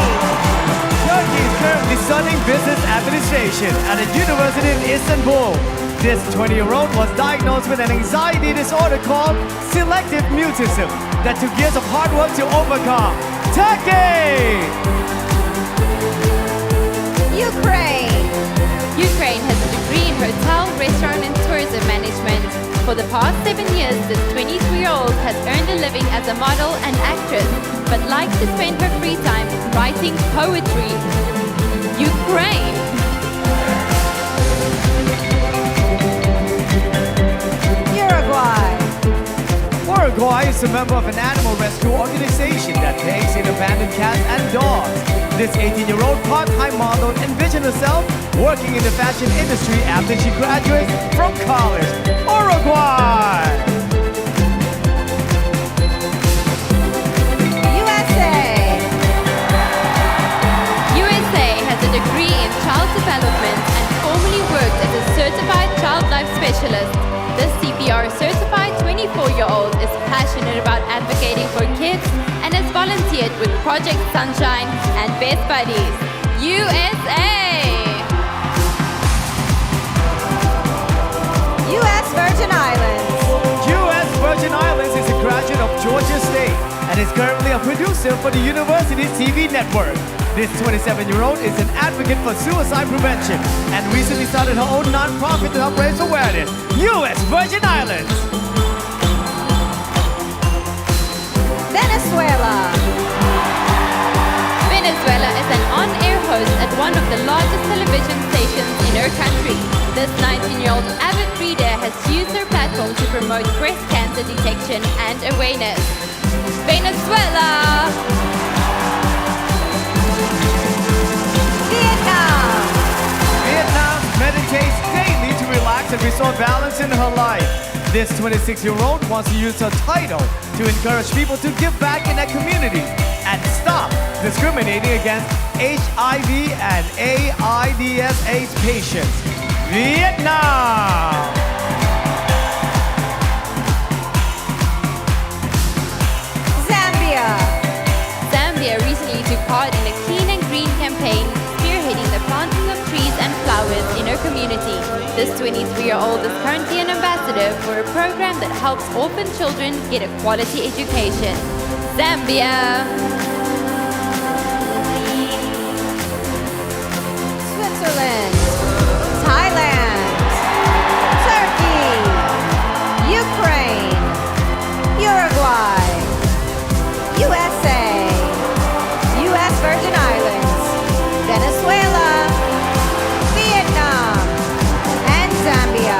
Turkey is currently studying business administration at a university in Istanbul. This 20-year-old was diagnosed with an anxiety disorder called selective mutism that took years of hard work to overcome. Turkey! Ukraine. Ukraine has a degree in hotel, restaurant and tourism management. For the past 7 years, this 23-year-old has earned a living as a model and actress, but likes to spend her free time writing poetry. Ukraine. Uruguay. Uruguay is a member of an animal rescue organization that takes in abandoned cats and dogs. This 18-year-old part-time model envisioned herself working in the fashion industry after she graduates from college. Uruguay! USA. USA has a degree in child development and formerly worked as a certified child life specialist. This CPR certified 24-year-old is passionate about advocating for kids and has volunteered with Project Sunshine and Best Buddies. USA! U.S. Virgin Islands. U.S. Virgin Islands is a graduate of Georgia State and is currently a producer for the university's TV network. This 27-year-old is an advocate for suicide prevention and recently started her own non-profit to help raise awareness. U.S. Virgin Islands! Venezuela. Venezuela is an on-air host at one of the largest television stations in her country. This 19-year-old avid reader has used her platform to promote breast cancer detection and awareness. Venezuela! Vietnam. Vietnam meditates daily to relax and restore balance in her life. This 26-year-old wants to use her title to encourage people to give back in their communities and stop discriminating against HIV and AIDS patients. Vietnam! Zambia. Zambia recently took part in a clean and green campaign, spearheading the planting of trees and flowers in her community. This 23-year-old is currently an ambassador ambassador for a program that helps orphan children get a quality education. Zambia. Switzerland, Thailand, Turkey, Ukraine, Uruguay, USA, US Virgin Islands, Venezuela, Vietnam, and Zambia.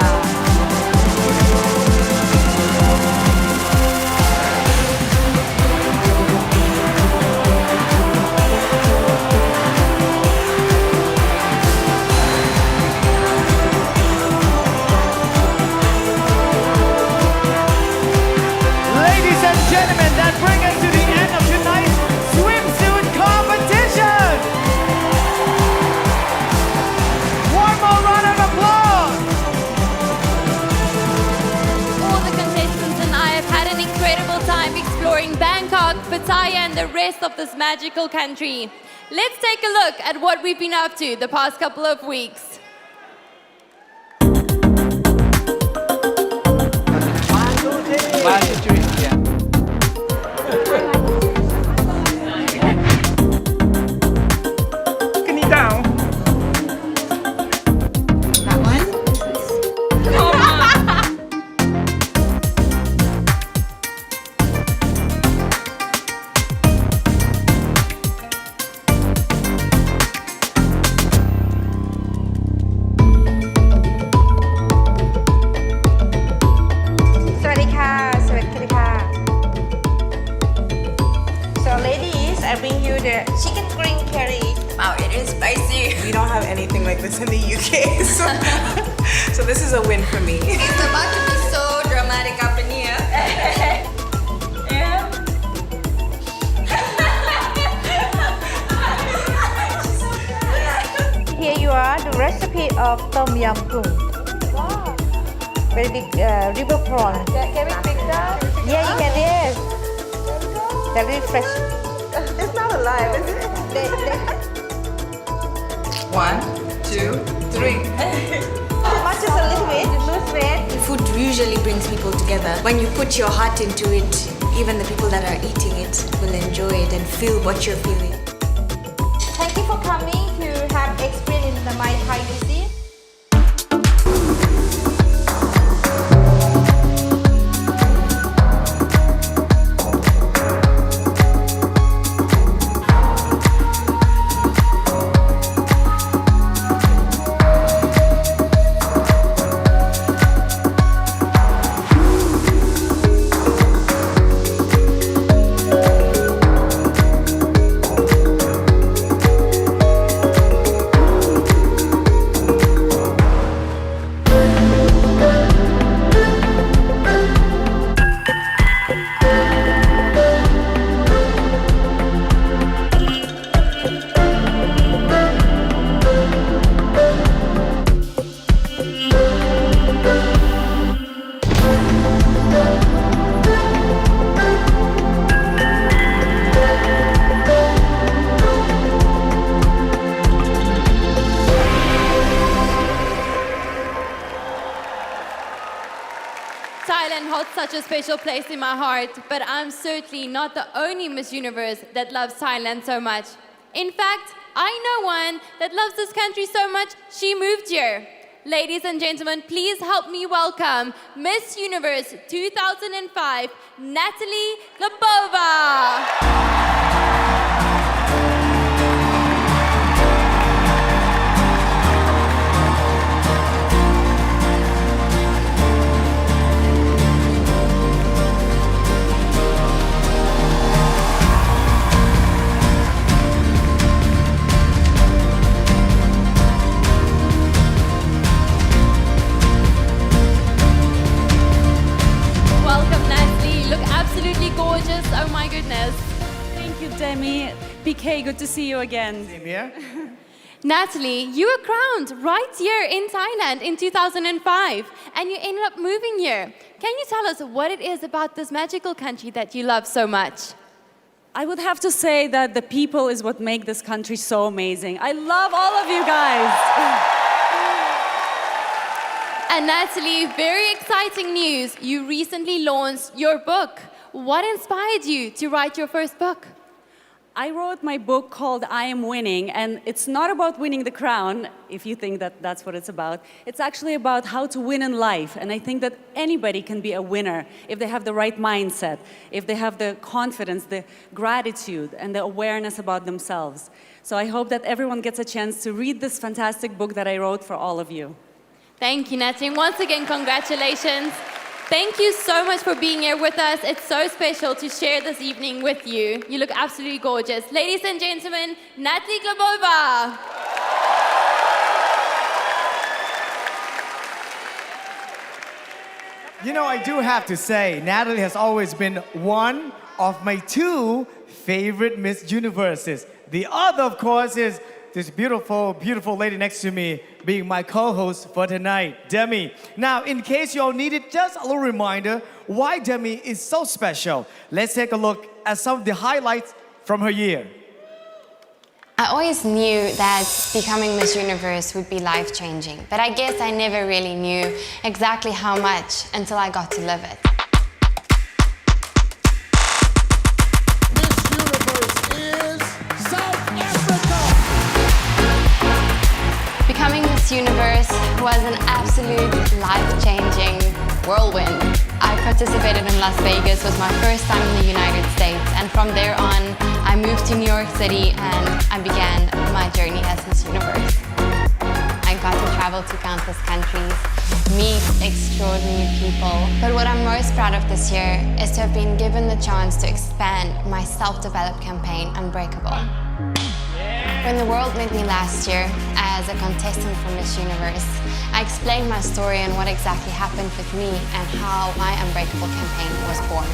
Ladies and gentlemen, that brings us to the end of tonight's swimsuit competition. One more round of applause. All the contestants and I have had an incredible time exploring Bangkok, Pattaya, and the rest of this magical country. Let's take a look at what we've been up to the past couple of weeks. Knee down. So ladies, I bring you the chicken green curry. Wow, it is spicy. We don't have anything like this in the UK, so this is a win for me. It's about to be so dramatic up in here. Here you are, the recipe of tom yum goong. Wow. Very big river prawn. Can we pick that? Yeah, you can, yes. They're really fresh. It's not alive, is it? 1, 2, 3. Much just a little bit, lose weight. Food usually brings people together. When you put your heart into it, even the people that are eating it will enjoy it and feel what you're feeling. Thank you for coming to have experience in the My Thai cuisine. Thailand holds such a special place in my heart, but I'm certainly not the only Miss Universe that loves Thailand so much. In fact, I know one that loves this country so much, she moved here. Ladies and gentlemen, please help me welcome Miss Universe 2005, Natalie Glebova. Welcome, Natalie. You look absolutely gorgeous. Oh my goodness. Thank you, Demi. PK, good to see you again. Same here. Natalie, you were crowned right here in Thailand in 2005, and you ended up moving here. Can you tell us what it is about this magical country that you love so much? I would have to say that the people is what make this country so amazing. I love all of you guys. And Natalie, very exciting news. You recently launched your book. What inspired you to write your first book? I wrote my book called I Am Winning, and it's not about winning the crown, if you think that that's what it's about. It's actually about how to win in life, and I think that anybody can be a winner if they have the right mindset, if they have the confidence, the gratitude, and the awareness about themselves. So I hope that everyone gets a chance to read this fantastic book that I wrote for all of you. Thank you, Natalie. And once again, congratulations. Thank you so much for being here with us. It's so special to share this evening with you. You look absolutely gorgeous. Ladies and gentlemen, Natalie Glebova. You know, I do have to say, Natalie has always been one of my two favorite Miss Universes. The other, of course, is this beautiful, beautiful lady next to me being my co-host for tonight, Demi. Now, in case you all needed just a little reminder why Demi is so special, let's take a look at some of the highlights from her year. I always knew that becoming Miss Universe would be life-changing, but I guess I never really knew exactly how much until I got to live it. Becoming Miss Universe was an absolute life-changing whirlwind. I participated in Las Vegas, was my first time in the United States, and from there on, I moved to New York City and I began my journey as Miss Universe. I got to travel to countless countries, meet extraordinary people, but what I'm most proud of this year is to have been given the chance to expand my self-developed campaign, Unbreakable. When the world met me last year as a contestant for Miss Universe, I explained my story and what exactly happened with me and how my Unbreakable campaign was born.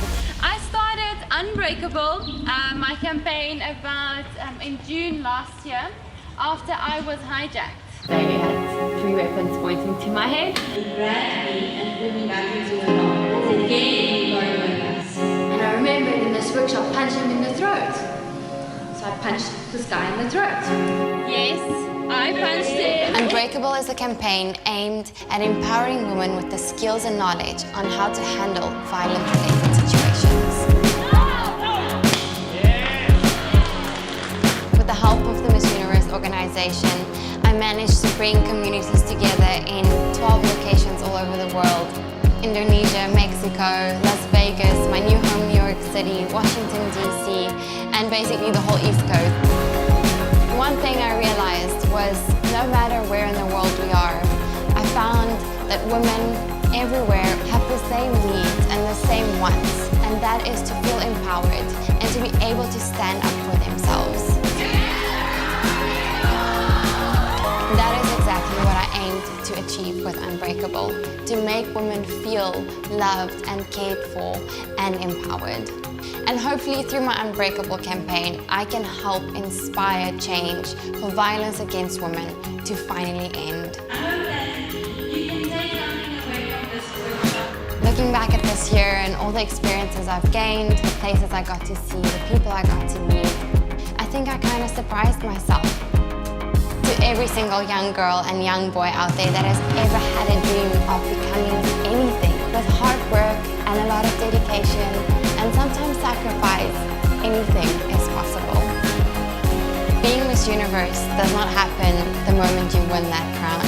I started Unbreakable, my campaign about in June last year after I was hijacked. They had 3 weapons pointing to my head. They grabbed me and pulled me back into the lawn. They gave me weapons. And I remember in this workshop punching him in the throat. So I punched this guy in the throat. Yes, I punched him. Unbreakable is a campaign aimed at empowering women with the skills and knowledge on how to handle violent-related situations. With the help of the Miss Universe organization, I managed to bring communities together in 12 locations all over the world. Indonesia, Mexico, Las Vegas, my new home, New York City, Washington, D.C., and basically the whole East Coast. One thing I realized was no matter where in the world we are, I found that women everywhere have the same needs and the same wants, and that is to feel empowered and to be able to stand up for themselves. That is exactly what I aimed to achieve with Unbreakable, to make women feel loved and cared for and empowered. And hopefully through my Unbreakable campaign, I can help inspire change for violence against women to finally end. I hope that you can take something away from this workshop. Looking back at this year and all the experiences I've gained, the places I got to see, the people I got to meet, I think I kind of surprised myself. To every single young girl and young boy out there that has ever had a dream of becoming anything, with hard work and a lot of dedication and sometimes sacrifice, anything is possible. Being Miss Universe does not happen the moment you win that crown.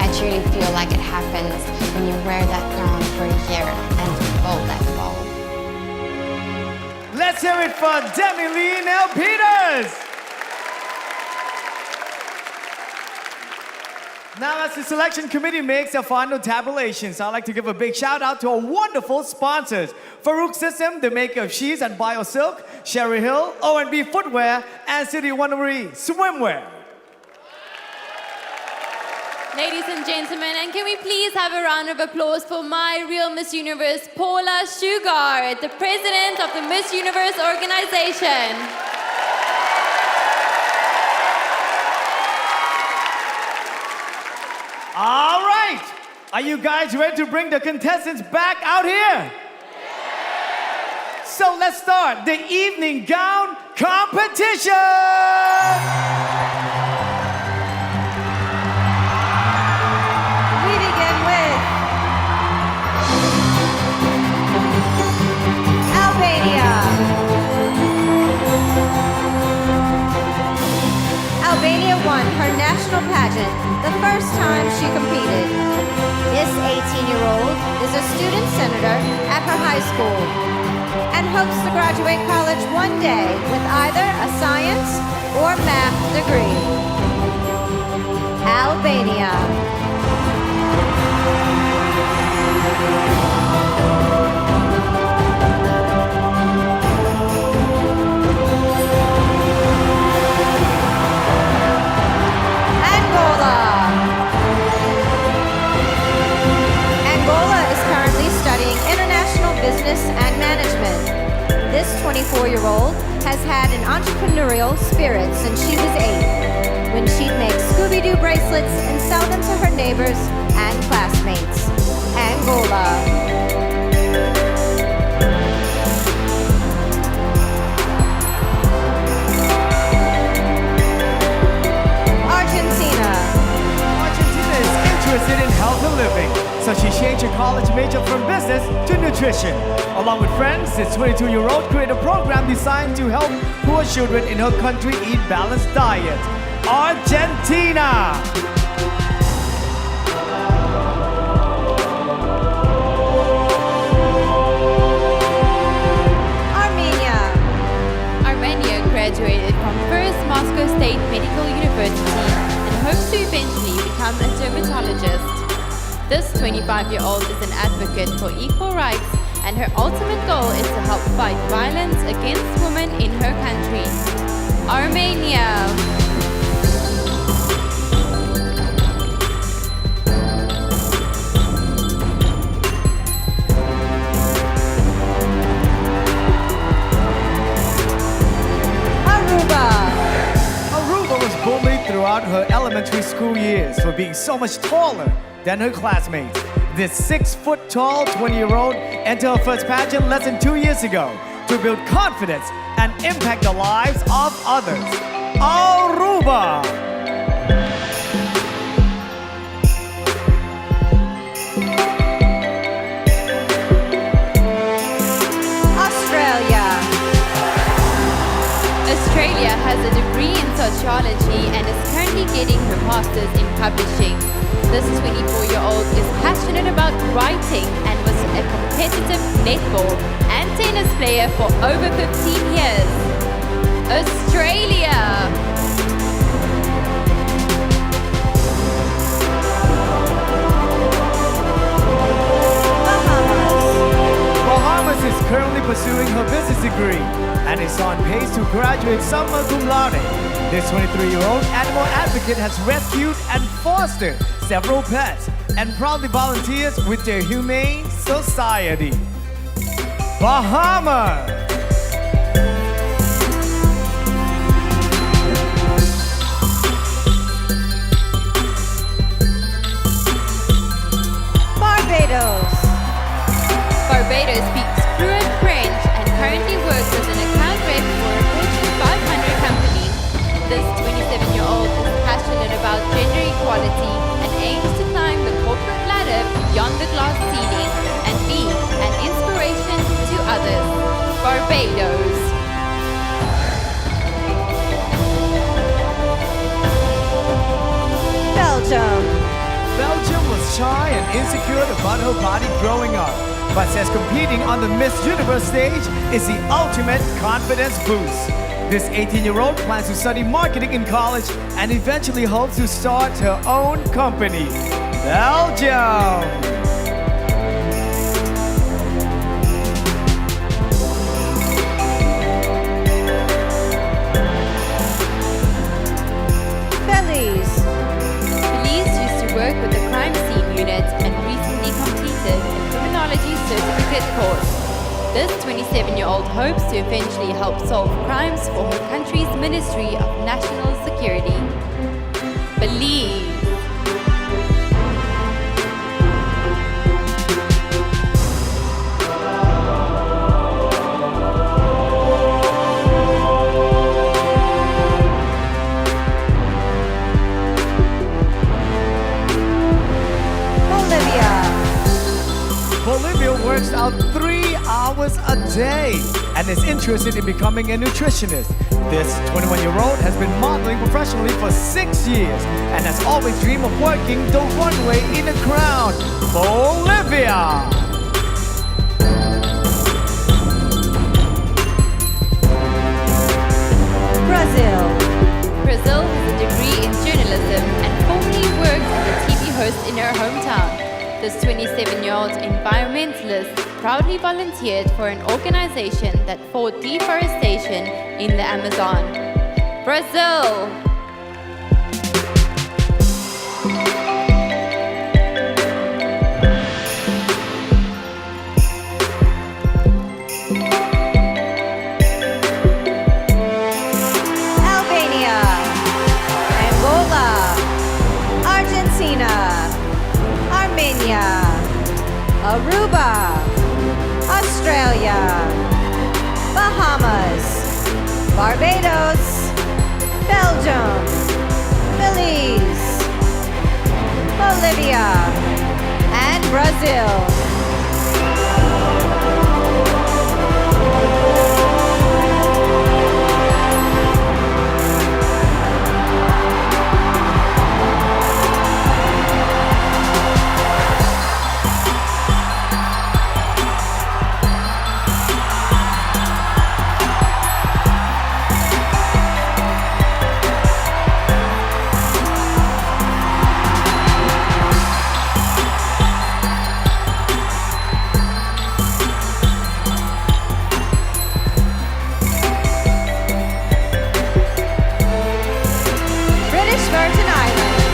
I truly feel like it happens when you wear that crown for a year and fulfill that role. Let's hear it for Demi Lee Nell Peters. Now, as the selection committee makes their final tabulations, I'd like to give a big shout out to our wonderful sponsors: Farouk System, the maker of Sheets and BioSilk, Sherry Hill, O&B Footwear, and City Wondery Swimwear. Ladies and gentlemen, and can we please have a round of applause for my real Miss Universe, Paula Shugart, the president of the Miss Universe organization. All right, are you guys ready to bring the contestants back out here? So let's start the evening gown competition. We begin with high school and hopes to graduate college one day with either a science or math degree. Albania. Angola is currently studying international business and management. This 24-year-old has had an entrepreneurial spirit since she was 8, when she'd make Scooby-Doo bracelets and sell them to her neighbors and classmates. Angola. Argentina is interested in healthy living, so she changed her college major from business to nutrition. Along with friends, this 22-year-old created a program designed to help poor children in her country eat balanced diet. Argentina. Armenia graduated from First Moscow State Medical University and hopes to eventually become a dermatologist. This 25-year-old is an advocate for equal rights, and her ultimate goal is to help fight violence against women in her country. Armenia. Aruba was bullied throughout her elementary school years for being so much taller than her classmates. This 6-foot-tall 20-year-old entered her first pageant less than 2 years ago to build confidence and impact the lives of others. Aruba. Australia has a degree in sociology and is currently getting her master's in publishing. This 24-year-old is passionate about writing and was a competitive netball and tennis player for over 15 years. Australia. Bahamas is currently pursuing her business degree and is on pace to graduate summa cum laude. This 23-year-old animal advocate has rescued and fostered several pets and proudly volunteers with their humane society. Bahamas. Barbados. Barbados speaks fluent French and currently works as an account rep for a Fortune 500 company. This 27-year-old is passionate about gender equality and aims to climb the corporate ladder beyond the glass ceiling and be an inspiration to others. Barbados. Belgium. Belgium was shy and insecure about her body growing up, but says competing on the Miss Universe stage is the ultimate confidence boost. This 18-year-old plans to study marketing in college and eventually hopes to start her own company. Belgium! Belize. Belize used to work with the crime scene unit and recently completed a criminology certificate course. This 27-year-old hopes to eventually help solve crimes for her country's Ministry of National Security. Belize. Bolivia works out 3 hours a day and is interested in becoming a nutritionist. This 21-year-old has been modeling professionally for 6 years and has always dreamed of working the runway in a crown. Bolivia! proudly volunteered for an organization that fought deforestation in the Amazon. Brazil. Albania, Angola, Argentina, Armenia, Aruba, Australia, Bahamas, Barbados, Belgium, Belize, Bolivia, and Brazil. British Virgin Islands.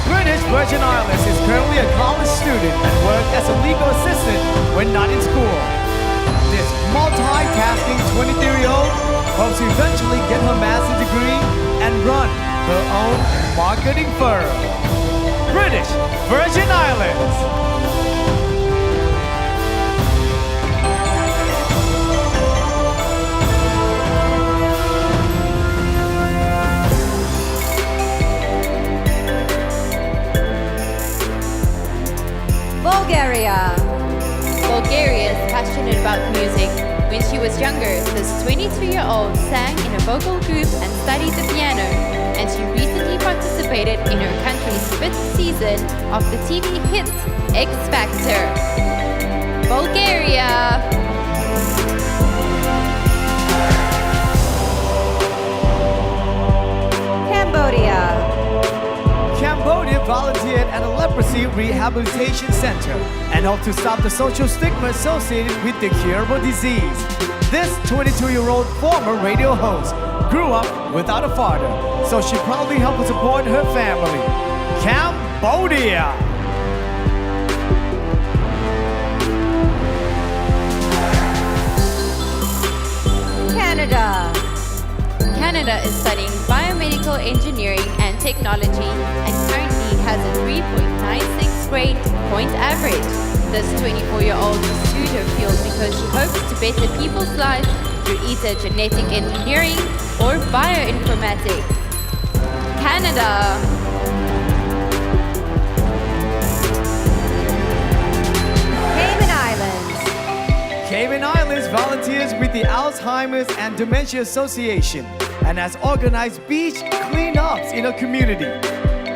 British Virgin Islands is currently a college student and works as a legal assistant when not in school. This multitasking 23-year-old hopes to eventually get her master's degree and run her own marketing firm. British Virgin Islands. Bulgaria. Bulgaria is passionate about music. When she was younger, this 22-year-old sang in a vocal group and studied the piano, and she recently participated in her country's 5th season of the TV hit X Factor. Bulgaria. Cambodia. Cambodia volunteered at a leprosy rehabilitation center and helped to stop the social stigma associated with the curable disease. This 22-year-old former radio host grew up without a father, so she proudly helped to support her family. Cambodia. Canada. Canada is studying biomedical engineering and technology and currently has a 3.96 grade point average. This 24-year-old pursued her field because she hopes to better people's lives through either genetic engineering or bioinformatics. Canada. Cayman Islands. Cayman Islands volunteers with the Alzheimer's and Dementia Association and has organized beach cleanups in her community.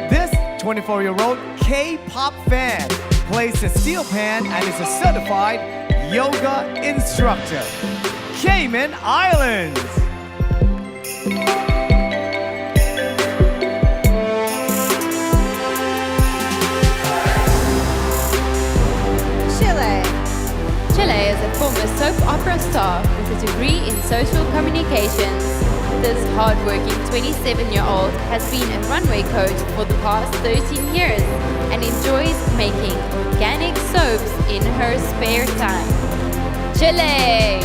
This 24-year-old K-pop fan plays the steel pan and is a certified yoga instructor. Cayman Islands. Chile. Chile is a former soap opera star with a degree in social communications. This hardworking 27-year-old has been a runway coach for the past 13 years and enjoys making organic soaps in her spare time. Chile!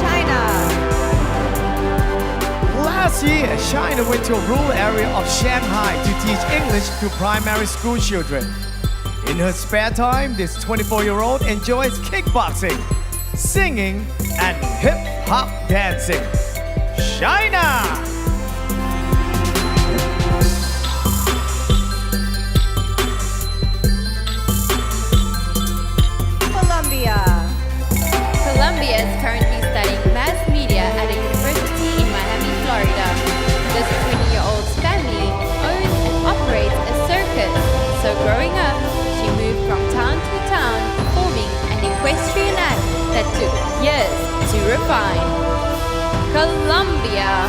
China. Last year, China went to a rural area of Shanghai to teach English to primary school children. In her spare time, this 24-year-old enjoys kickboxing, singing, and hip-hop dancing. China! Colombia. Colombia is currently studying mass media at a university in Miami, Florida. This 20-year-old's family owns and operates a circus, so growing up, she moved from town to town performing an equestrian act that took years to refine. Colombia.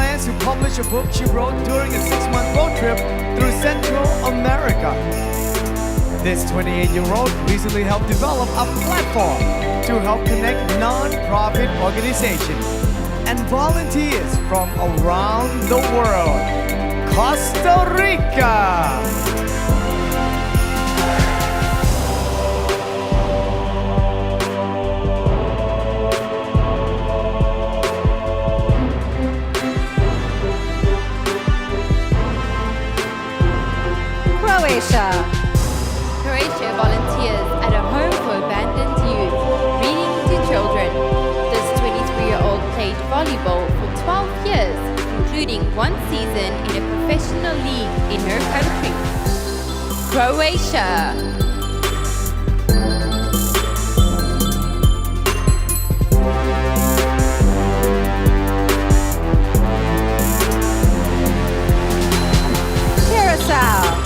plans to publish a book she wrote during a 6-month road trip through Central America. This 28-year-old recently helped develop a platform to help connect non-profit organizations and volunteers from around the world. Costa Rica! Croatia. Croatia volunteers at a home for abandoned youth, reading to children. This 23-year-old played volleyball for 12 years, including one season in a professional league in her country. Croatia. Curacao.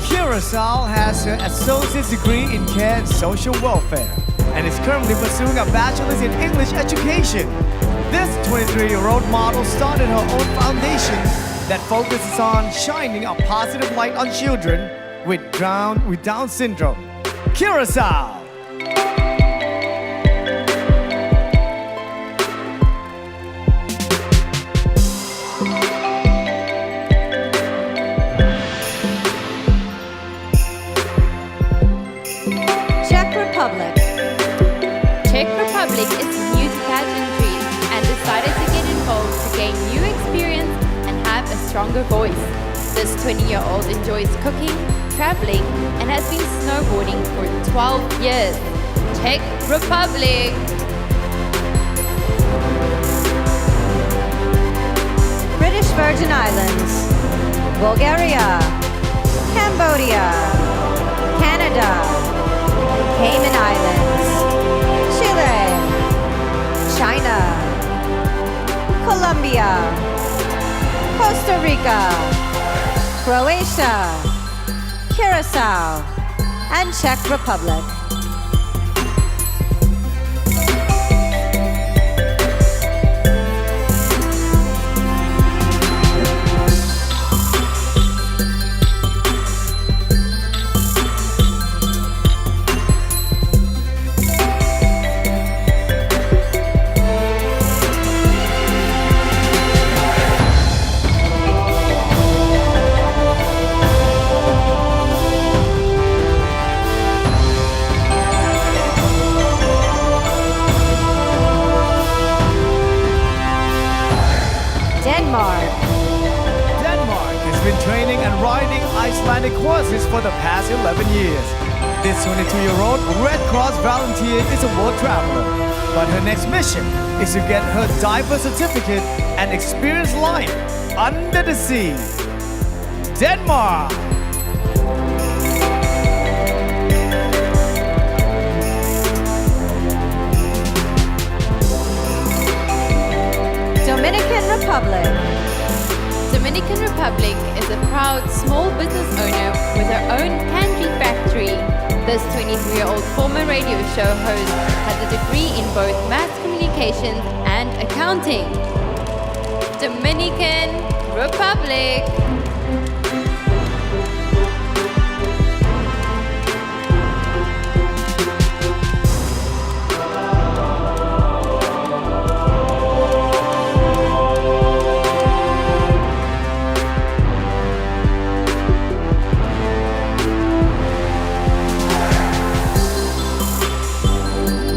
Curacao has her associate's degree in care and social welfare and is currently pursuing a bachelor's in English education. This 23-year-old model started her own foundation that focuses on shining a positive light on children with Down syndrome. Curacao! Czech Republic. Czech Republic is new to pageantry and decided to get involved to gain new experience and have a stronger voice. This 20-year-old enjoys cooking, traveling, and has been snowboarding for 12 years. Czech Republic. British Virgin Islands. Bulgaria. Cambodia. Canada. Cayman Islands. Chile. China. Colombia. Costa Rica. Croatia. Curacao. And Czech Republic. Denmark. Denmark has been training and riding Icelandic horses for the past 11 years. This 22-year-old Red Cross volunteer is a world traveler, but her next mission is to get her diver certificate and experience life under the sea. Denmark! Dominican Republic. Dominican Republic is a proud small business owner with her own candy factory. This 23-year-old former radio show host has a degree in both mass communications and accounting. Dominican Republic.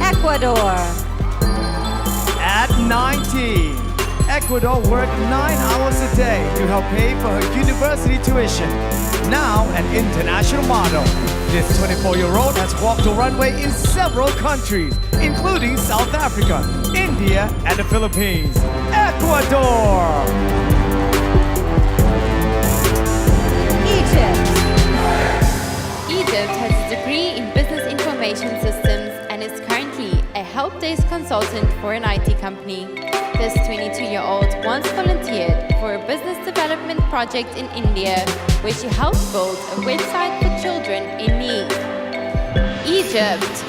Ecuador. At 19, Ecuador worked 9 hours a day to help pay for her university tuition. Now an international model, this 24-year-old has walked the runway in several countries, including South Africa, India, and the Philippines. Ecuador! Egypt. Egypt has a degree in business information systems and is currently a help desk consultant for an IT company. This 22-year-old once volunteered for a business development project in India where she helped build a website for children in need. Egypt.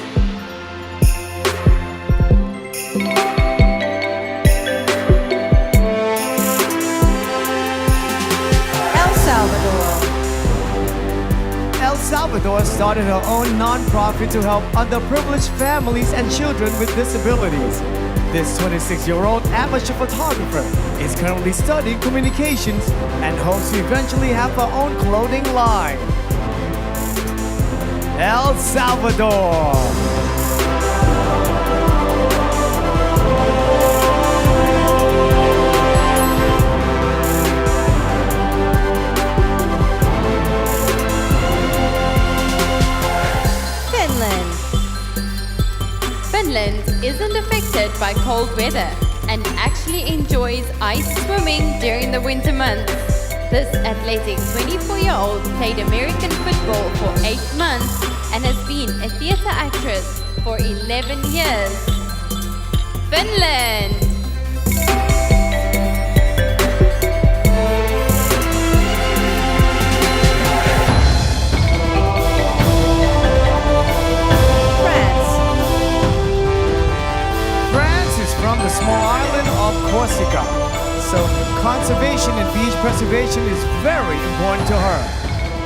Salvador started her own non-profit to help underprivileged families and children with disabilities. This 26-year-old amateur photographer is currently studying communications and hopes to eventually have her own clothing line. El Salvador. Finland. Finland isn't affected by cold weather and actually enjoys ice swimming during the winter months. This athletic 24-year-old played American football for 8 months and has been a theater actress for 11 years. Finland! France. France is from the small island of Corsica, so conservation and beach preservation is very important to her.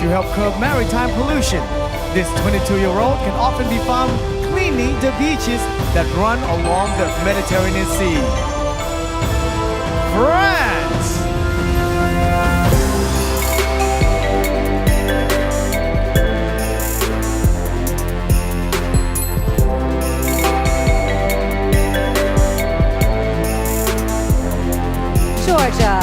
To help curb maritime pollution, this 22-year-old can often be found cleaning the beaches that run along the Mediterranean Sea. France! Georgia.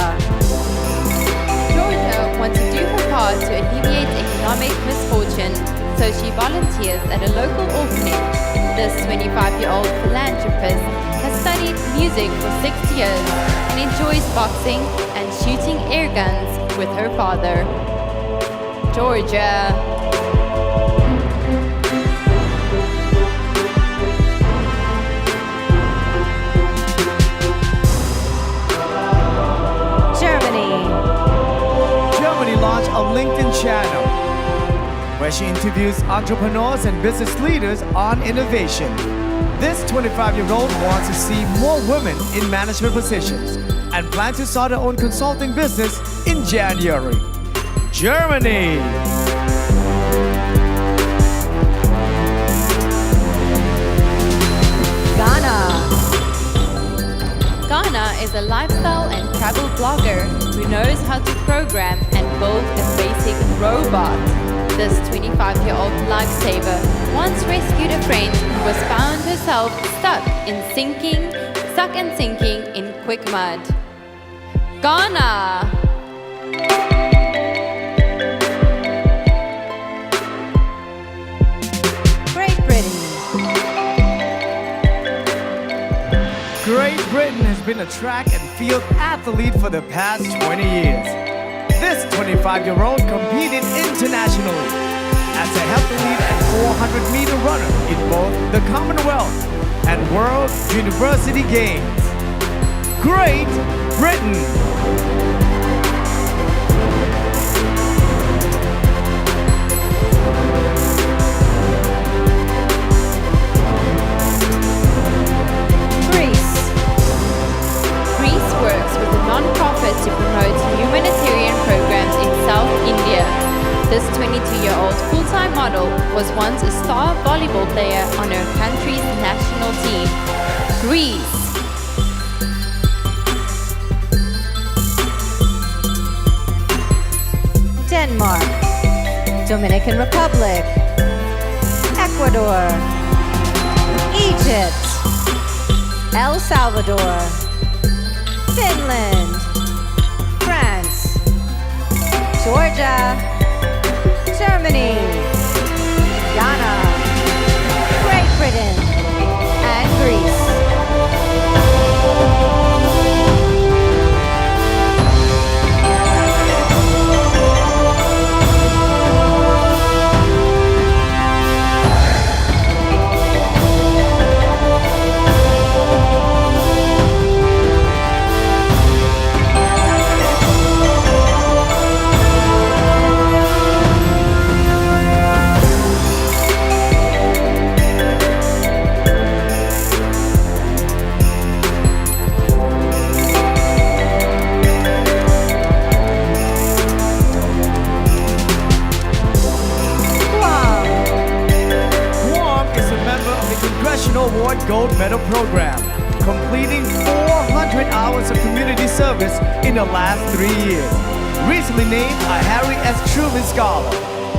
Georgia wants to do her part to alleviate economic misfortune, so she volunteers at a local orphanage. This 25-year-old philanthropist has studied music for 6 years and enjoys boxing and shooting air guns with her father. Georgia. Germany. Germany launched a LinkedIn channel where she interviews entrepreneurs and business leaders on innovation. This 25-year-old wants to see more women in management positions and plans to start her own consulting business in January. Germany. Ghana. Ghana is a lifestyle and travel blogger who knows how to program and build a basic robot. This 25-year-old lifesaver once rescued a friend who was found herself stuck and sinking in quick mud. Ghana! Great Britain. Great Britain has been a track and field athlete for the past 20 years. This 25-year-old competed internationally as a heptathlete and 400-meter runner in both the Commonwealth and World University Games. Great Britain! Greece. Greece works with a non-profit to promote humanitarian programs in South India. This 22-year-old full-time model was once a star volleyball player on her country's national team. Greece. Denmark. Dominican Republic. Ecuador. Egypt. El Salvador. Finland. France. Georgia. Germany. Ghana. Great Britain. And Greece. Gold Medal program, completing 400 hours of community service in the last 3 years. Recently named a Harry S. Truman Scholar,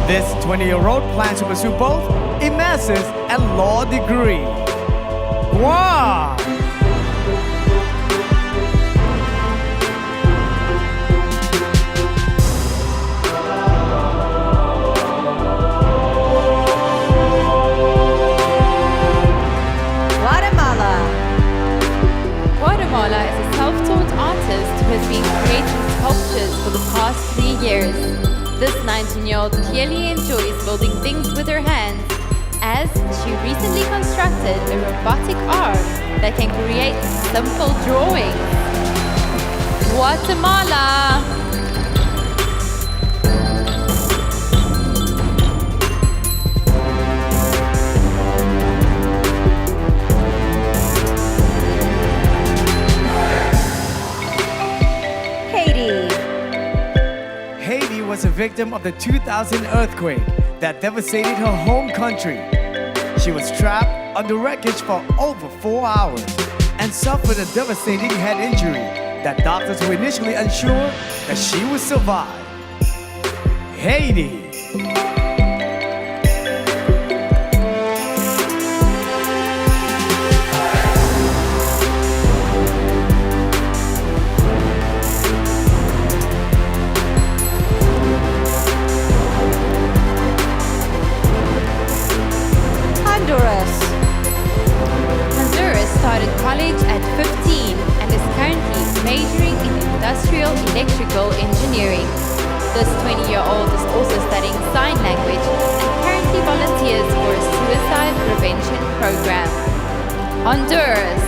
this 20-year-old plans to pursue both a master's and law degree. Wow! Guatemala. Guatemala is a self-taught artist who has been creating sculptures for the past 3 years. This 19-year-old clearly enjoys building things with her hands, as she recently constructed a robotic arm that can create simple drawings. Guatemala! Haiti. Haiti was a victim of the 2000 earthquake that devastated her home country. She was trapped under wreckage for over 4 hours and suffered a devastating head injury that doctors were initially unsure that she would survive. Haiti. Honduras. Honduras started college at 15 and is currently majoring in industrial electrical engineering. This 20-year-old is also studying sign language and currently volunteers for a suicide prevention program. Honduras.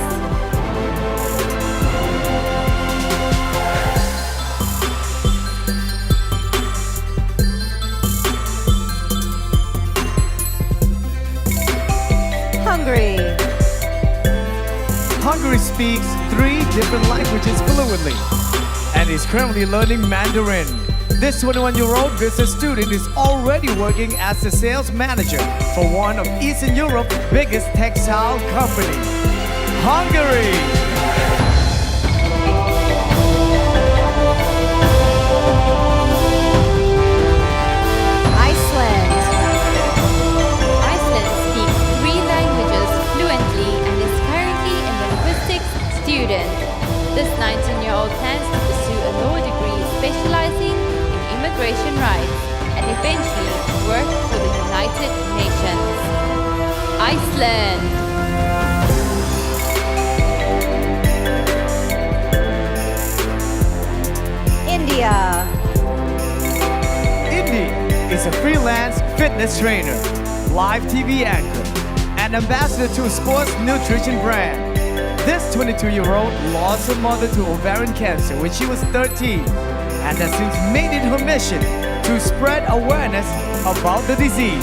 Hungary. Hungary speaks 3 different languages fluently and is currently learning Mandarin. This 21-year-old business student is already working as a sales manager for one of Eastern Europe's biggest textile companies. Hungary! Iceland. Iceland speaks 3 languages fluently and is currently a linguistics student. This 19-year-old plans to pursue a law degree specializing in immigration rights and eventually work for the United Nations. Iceland. India. Indy is a freelance fitness trainer, live TV anchor, and ambassador to a sports nutrition brand. This 22-year-old lost her mother to ovarian cancer when she was 13 and has since made it her mission to spread awareness about the disease.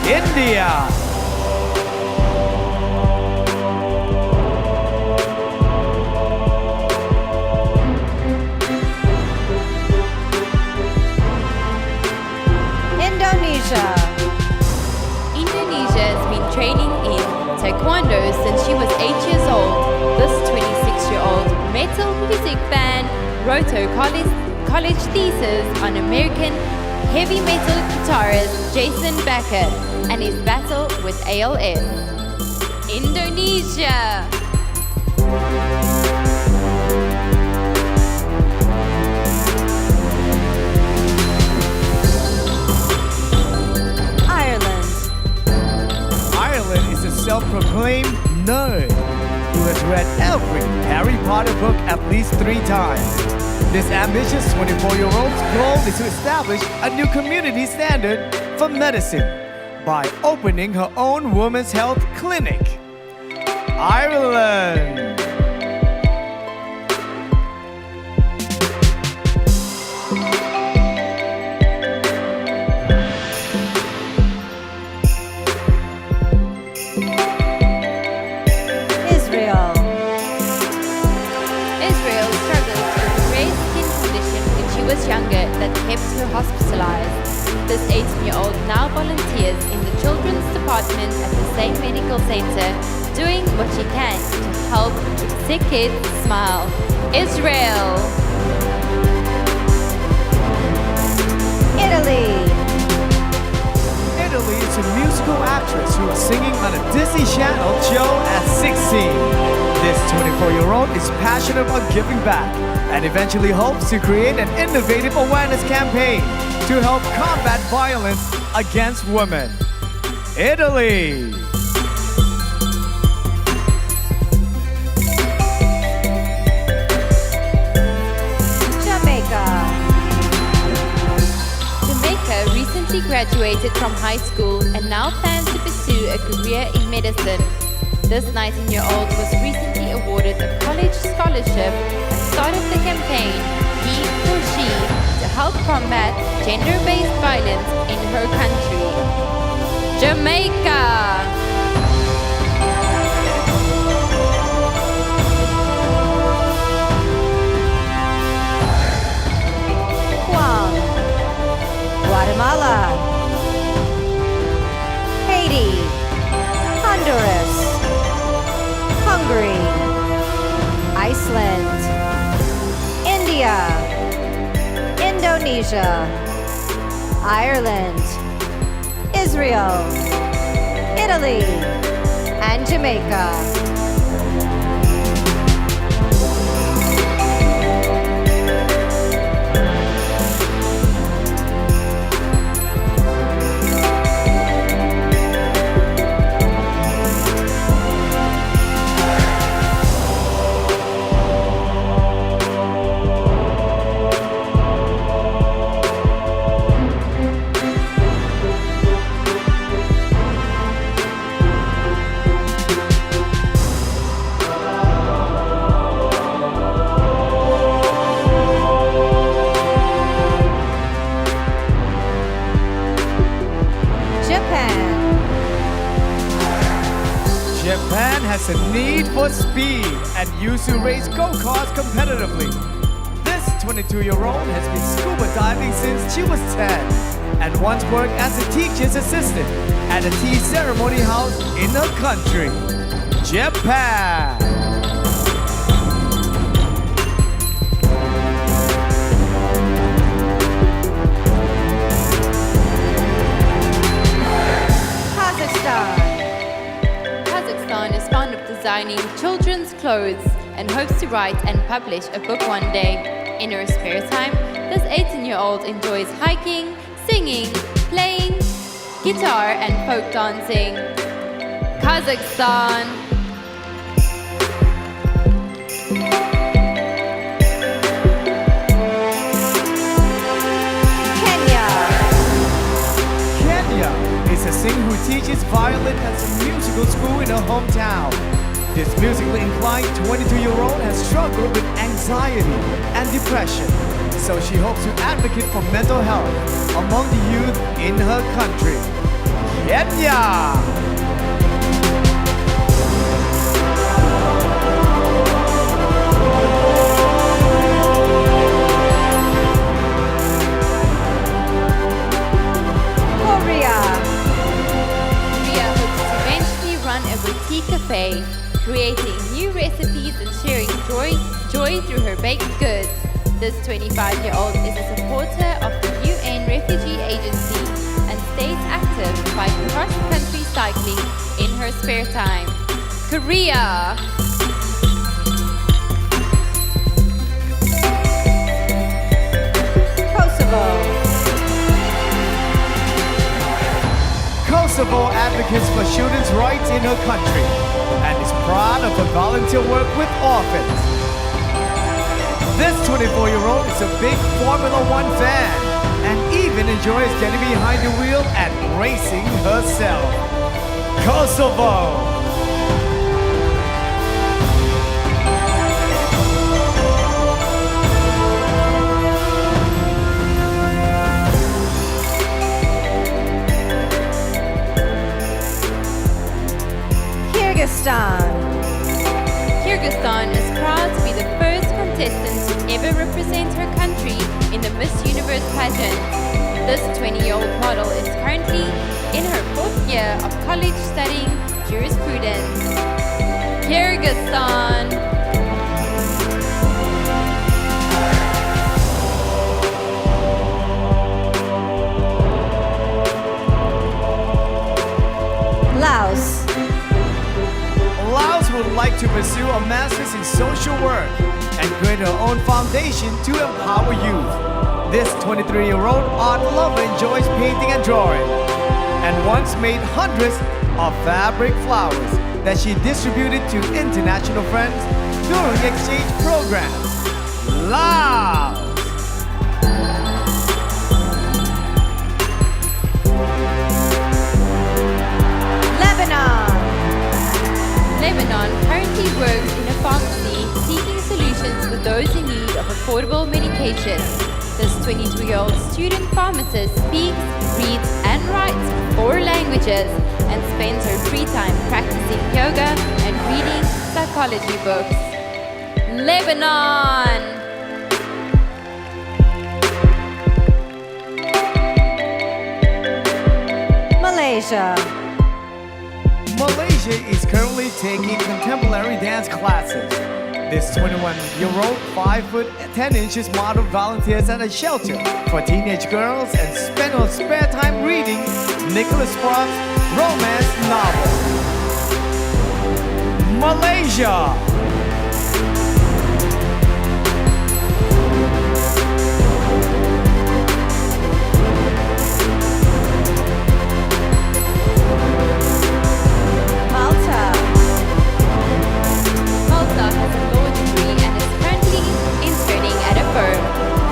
India! Indonesia. Indonesia has been training in Taekwondo since she was 8 years old. This 26-year-old metal music fan wrote her college thesis on American heavy metal guitarist Jason Becker and his battle with ALS. Indonesia! Ireland. Ireland is a self-proclaimed nerd who has read every Harry Potter book at least 3 times. This ambitious 24-year-old's goal is to establish a new community standard for medicine by opening her own women's health clinic. Ireland. Israel. Israel struggled with a rare skin condition when she was younger that kept her hospitalized. This 18-year-old now volunteers in the children's department at the same medical center doing what she can to help sick kids smile. Israel. Italy. Italy is a musical actress who was singing on a Disney Channel show at 16. This 24-year-old is passionate about giving back and eventually hopes to create an innovative awareness campaign to help combat violence against women. Italy. Jamaica. Jamaica recently graduated from high school and now plans to pursue a career in medicine. This 19-year-old was recently awarded a college scholarship and started the campaign He for She to help combat gender-based violence in her country. Jamaica. Guam. Guatemala. Haiti. Honduras. Hungary. Iceland. India. Indonesia. Ireland. Israel. Italy. And Jamaica. Japan has a need for speed and used to race go-karts competitively. This 22-year-old has been scuba diving since she was 10 and once worked as a teacher's assistant at a tea ceremony house in her country, Japan. Kazakhstan. Kazakhstan is fond of designing children's clothes and hopes to write and publish a book one day. In her spare time, this 18-year-old enjoys hiking, singing, playing guitar and folk dancing. Kazakhstan. Kenya. Kenya is a singer who teaches violin at a musical school in her hometown. This musically inclined 22-year-old has struggled with anxiety and depression, so she hopes to advocate for mental health among the youth in her country, Kenya. Korea. Korea hopes to eventually run a boutique cafe, creating new recipes and sharing joy through her baked goods. This 25-year-old is a supporter of the UN Refugee Agency and stays active by cross-country cycling in her spare time. Korea. Kosovo. Kosovo advocates for children's rights in her country and is proud of her volunteer work with orphans. This 24-year-old is a big Formula One fan and even enjoys getting behind the wheel and racing herself. Kosovo. Kyrgyzstan. Kyrgyzstan is proud to be the first contestant to ever represent her country in the Miss Universe pageant. This 20-year-old model is currently in her 4th year of college studying jurisprudence. Kyrgyzstan. Laos. Laos would like to pursue a master's in social work and create her own foundation to empower youth. This 23-year-old art lover enjoys painting and drawing and once made hundreds of fabric flowers that she distributed to international friends during exchange programs. Laos! Lebanon. Lebanon currently works in a pharmacy seeking solutions for those in need of affordable medication. This 23-year-old student pharmacist speaks, reads, and writes 4 languages and spends her free time practicing yoga and reading psychology books. Lebanon! Malaysia. Malaysia is currently taking contemporary dance classes. This 21-year-old 5 foot 10 inches model volunteers at a shelter for teenage girls and spends her spare time reading Nicholas Sparks' romance novel. Malaysia. Malta. Malta has a law degree and is currently interning at a firm.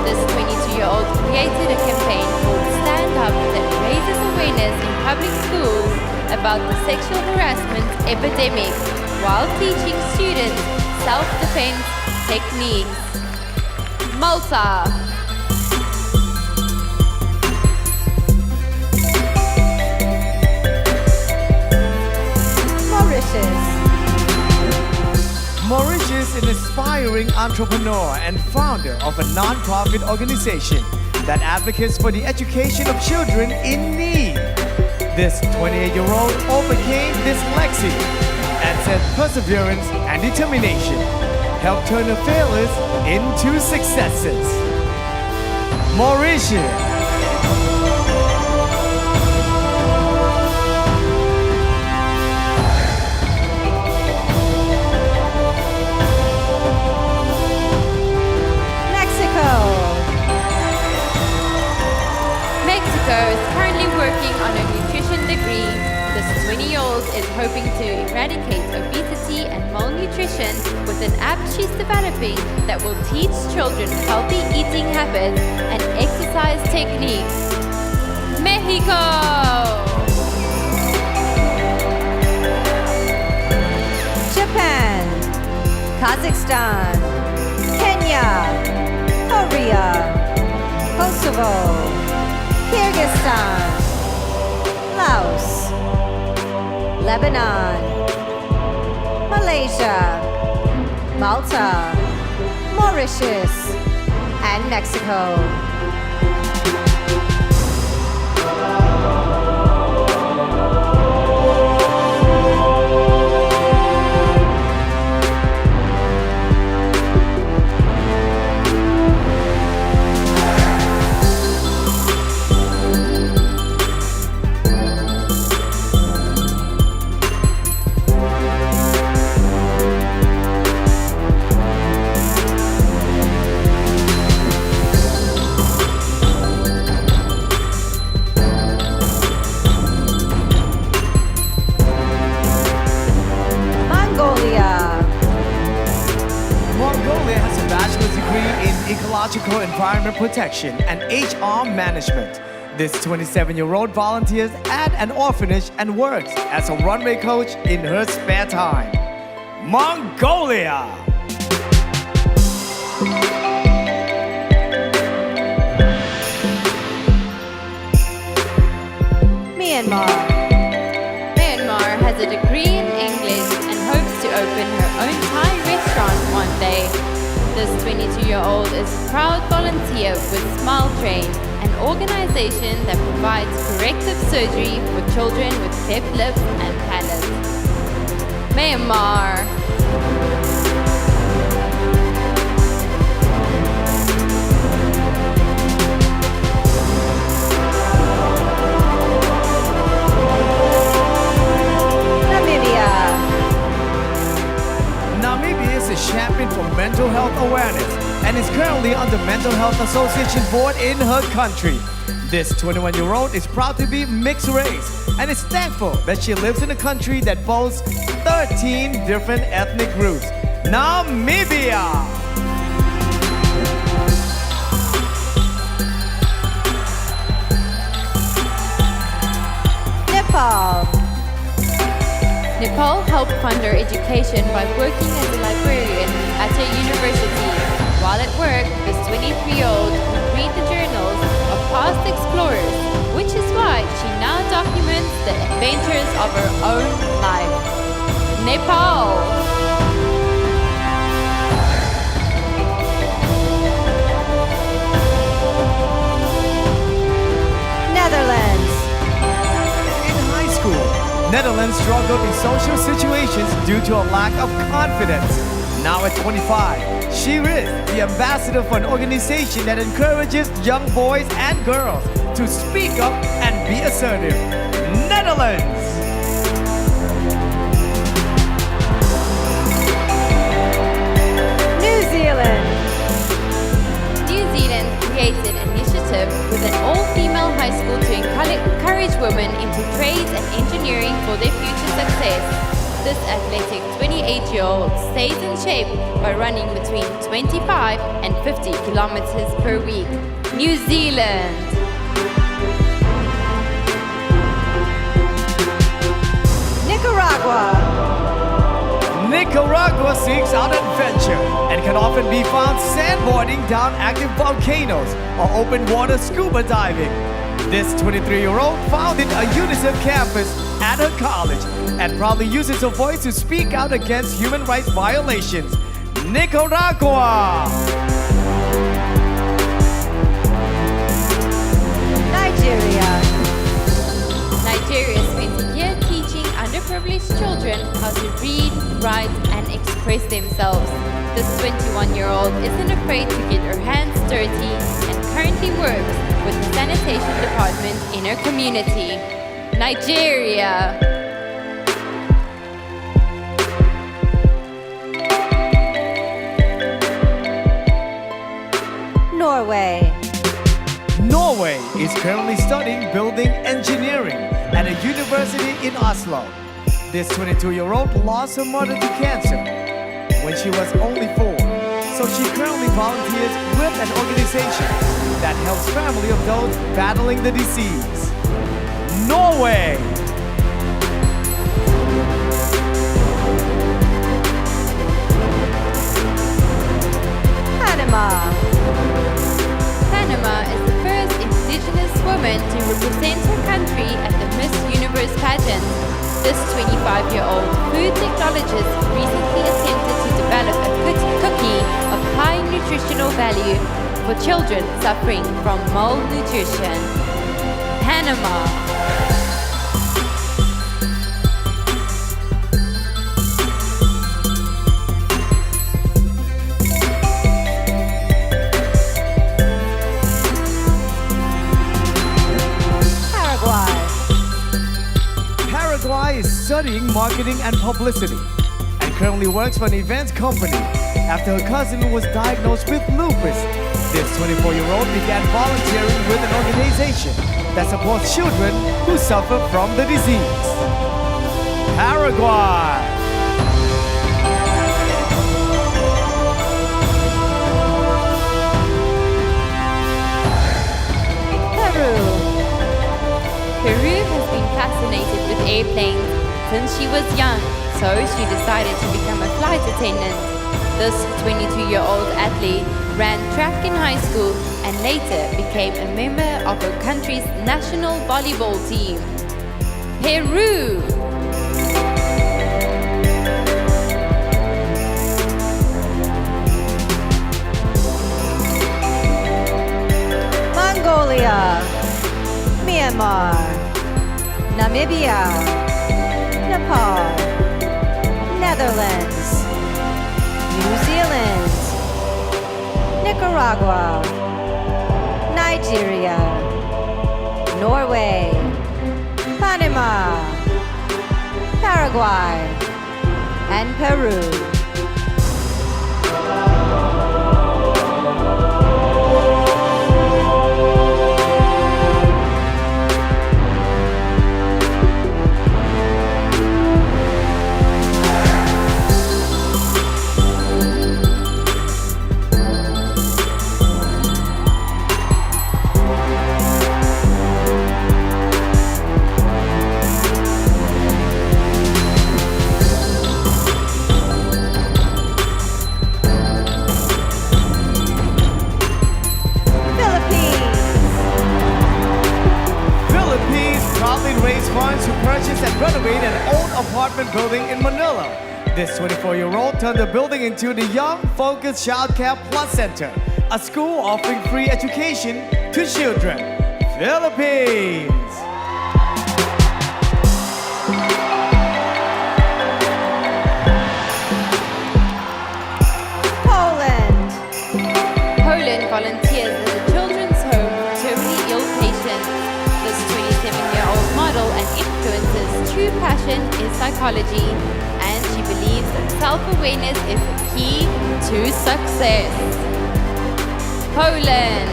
This 22-year-old created a campaign called Stand Up that raises awareness in public schools about the sexual harassment epidemic while teaching students self-defense techniques. Malta. Mauritius. Mauritius is an aspiring entrepreneur and founder of a non-profit organization that advocates for the education of children in need. This 28-year-old overcame dyslexia and said perseverance and determination helped turn her failures into successes. Mauritius. Mexico. Mexico is currently working on a nutrition degree. This 20-year-old is hoping to eradicate obesity and malnutrition with an app she's developing that will teach children healthy eating habits and exercise techniques. Mexico! Japan. Kazakhstan. Kenya. Korea. Kosovo. Kyrgyzstan. Laos. Lebanon. Malaysia. Malta. Mauritius. And Mexico. Mongolia has a bachelor's degree in ecological environment protection and HR management. This 27-year-old volunteers at an orphanage and works as a runway coach in her spare time. Mongolia! Myanmar. Myanmar has a degree in English and hopes to open her own Thai restaurant one day. This 22-year-old is a proud volunteer with Smile Train, an organization that provides corrective surgery for children with cleft lips and palate. Myanmar. currently on the Mental Health Association board in her country. This 21-year-old is proud to be mixed race and is thankful that she lives in a country that boasts 13 different ethnic groups. Namibia! Nepal. Nepal helped fund her education by working as a librarian at her university. While at work, this 23-year-old would read the journals of past explorers, which is why she now documents the adventures of her own life. Nepal. Netherlands. In high school, Netherlands struggled in social situations due to a lack of confidence. Now at 25, she is the ambassador for an organization that encourages young boys and girls to speak up and be assertive. Netherlands! New Zealand. New Zealand created an initiative with an all-female high school to encourage women into trades and engineering for their future success. This athletic 28-year-old stays in shape by running between 25 and 50 kilometers per week. New Zealand. Nicaragua. Nicaragua seeks out adventure and can often be found sandboarding down active volcanoes or open water scuba diving. This 23-year-old founded a UNICEF campus at her college and proudly uses her voice to speak out against human rights violations. Nicaragua! Nigeria. Nigeria spent a year teaching underprivileged children how to read, write, and express themselves. This 21-year-old isn't afraid to get her hands dirty and currently works with the sanitation department in her community. Nigeria. Norway. Norway is currently studying building engineering at a university in Oslo. This 22-year-old lost her mother to cancer when she was only 4. So she currently volunteers with an organization that helps family of those battling the disease. Norway! Panama. Panama is the first indigenous woman to represent her country at the Miss Universe pageant. This 25-year-old food technologist recently attempted to develop a cookie of high nutritional value for children suffering from malnutrition. Panama. Paraguay is studying marketing and publicity and currently works for an events company after her cousin was diagnosed with lupus. This 24-year-old began volunteering with an organization that supports children who suffer from the disease. Paraguay. Peru has been fascinated with airplanes since she was young, so she decided to become a flight attendant. This 22-year-old athlete ran track in high school and later became a member of her country's national volleyball team. Peru! Mongolia. Myanmar. Namibia. Nepal. Netherlands. New Zealand. Nicaragua. Nigeria. Norway. Panama. Paraguay. And Peru. renovate an old apartment building in Manila. This 24-year-old turned the building into the Young Focus Child Care Plus Center, a school offering free education to children. Philippines. Poland. Poland volunteers as a children's home for terminally ill patients. This 27-year-old model and influencer's true passion is psychology, and she believes that self-awareness is the key to success. Poland.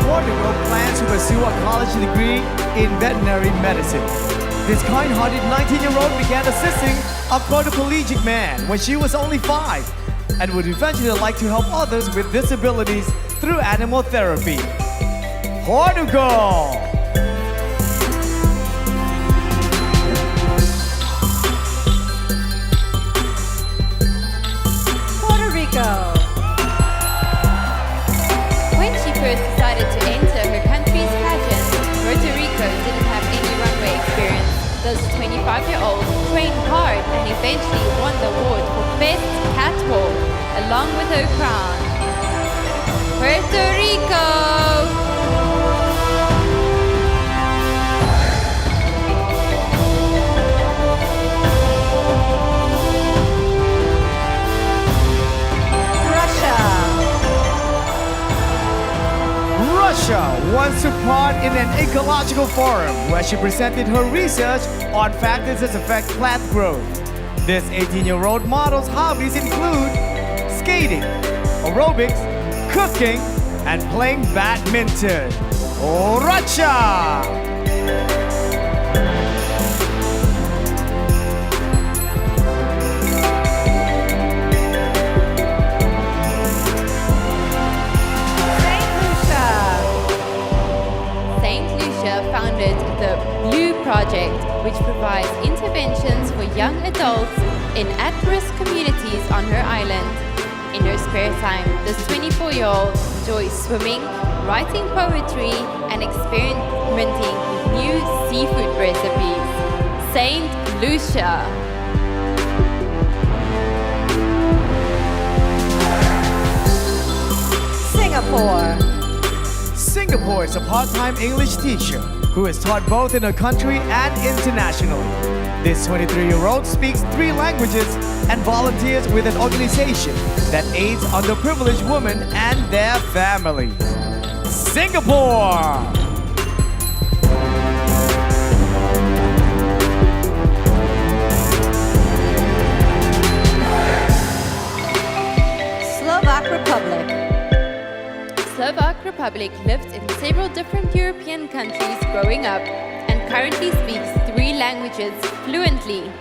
Portugal plans to pursue a college degree in veterinary medicine. This kind-hearted 19-year-old began assisting a quadriplegic man when she was only 5 and would eventually like to help others with disabilities through animal therapy. Portugal! Puerto Rico. When she first decided to enter her country's pageant, Puerto Rico didn't have any runway experience. This 25-year-old trained hard and eventually won the award for Best Catwalk, along with her crown. Puerto Rico! Russia once took part in an ecological forum where she presented her research on factors that affect plant growth. This 18-year-old model's hobbies include skating, aerobics, cooking, and playing badminton. Oh, Russia! Saint Lucia founded the Blue Project, which provides interventions for young adults in at-risk communities on her island. In her spare time, this 24-year-old enjoys swimming, writing poetry, and experimenting with new seafood recipes. Saint Lucia. Singapore. Singapore is a part-time English teacher who is taught both in her country and internationally. This 23-year-old speaks 3 languages and volunteers with an organization that aids underprivileged women and their families. Singapore! Slovak Republic. Slovak Republic lived in several different European countries growing up and currently speaks 3 languages fluently.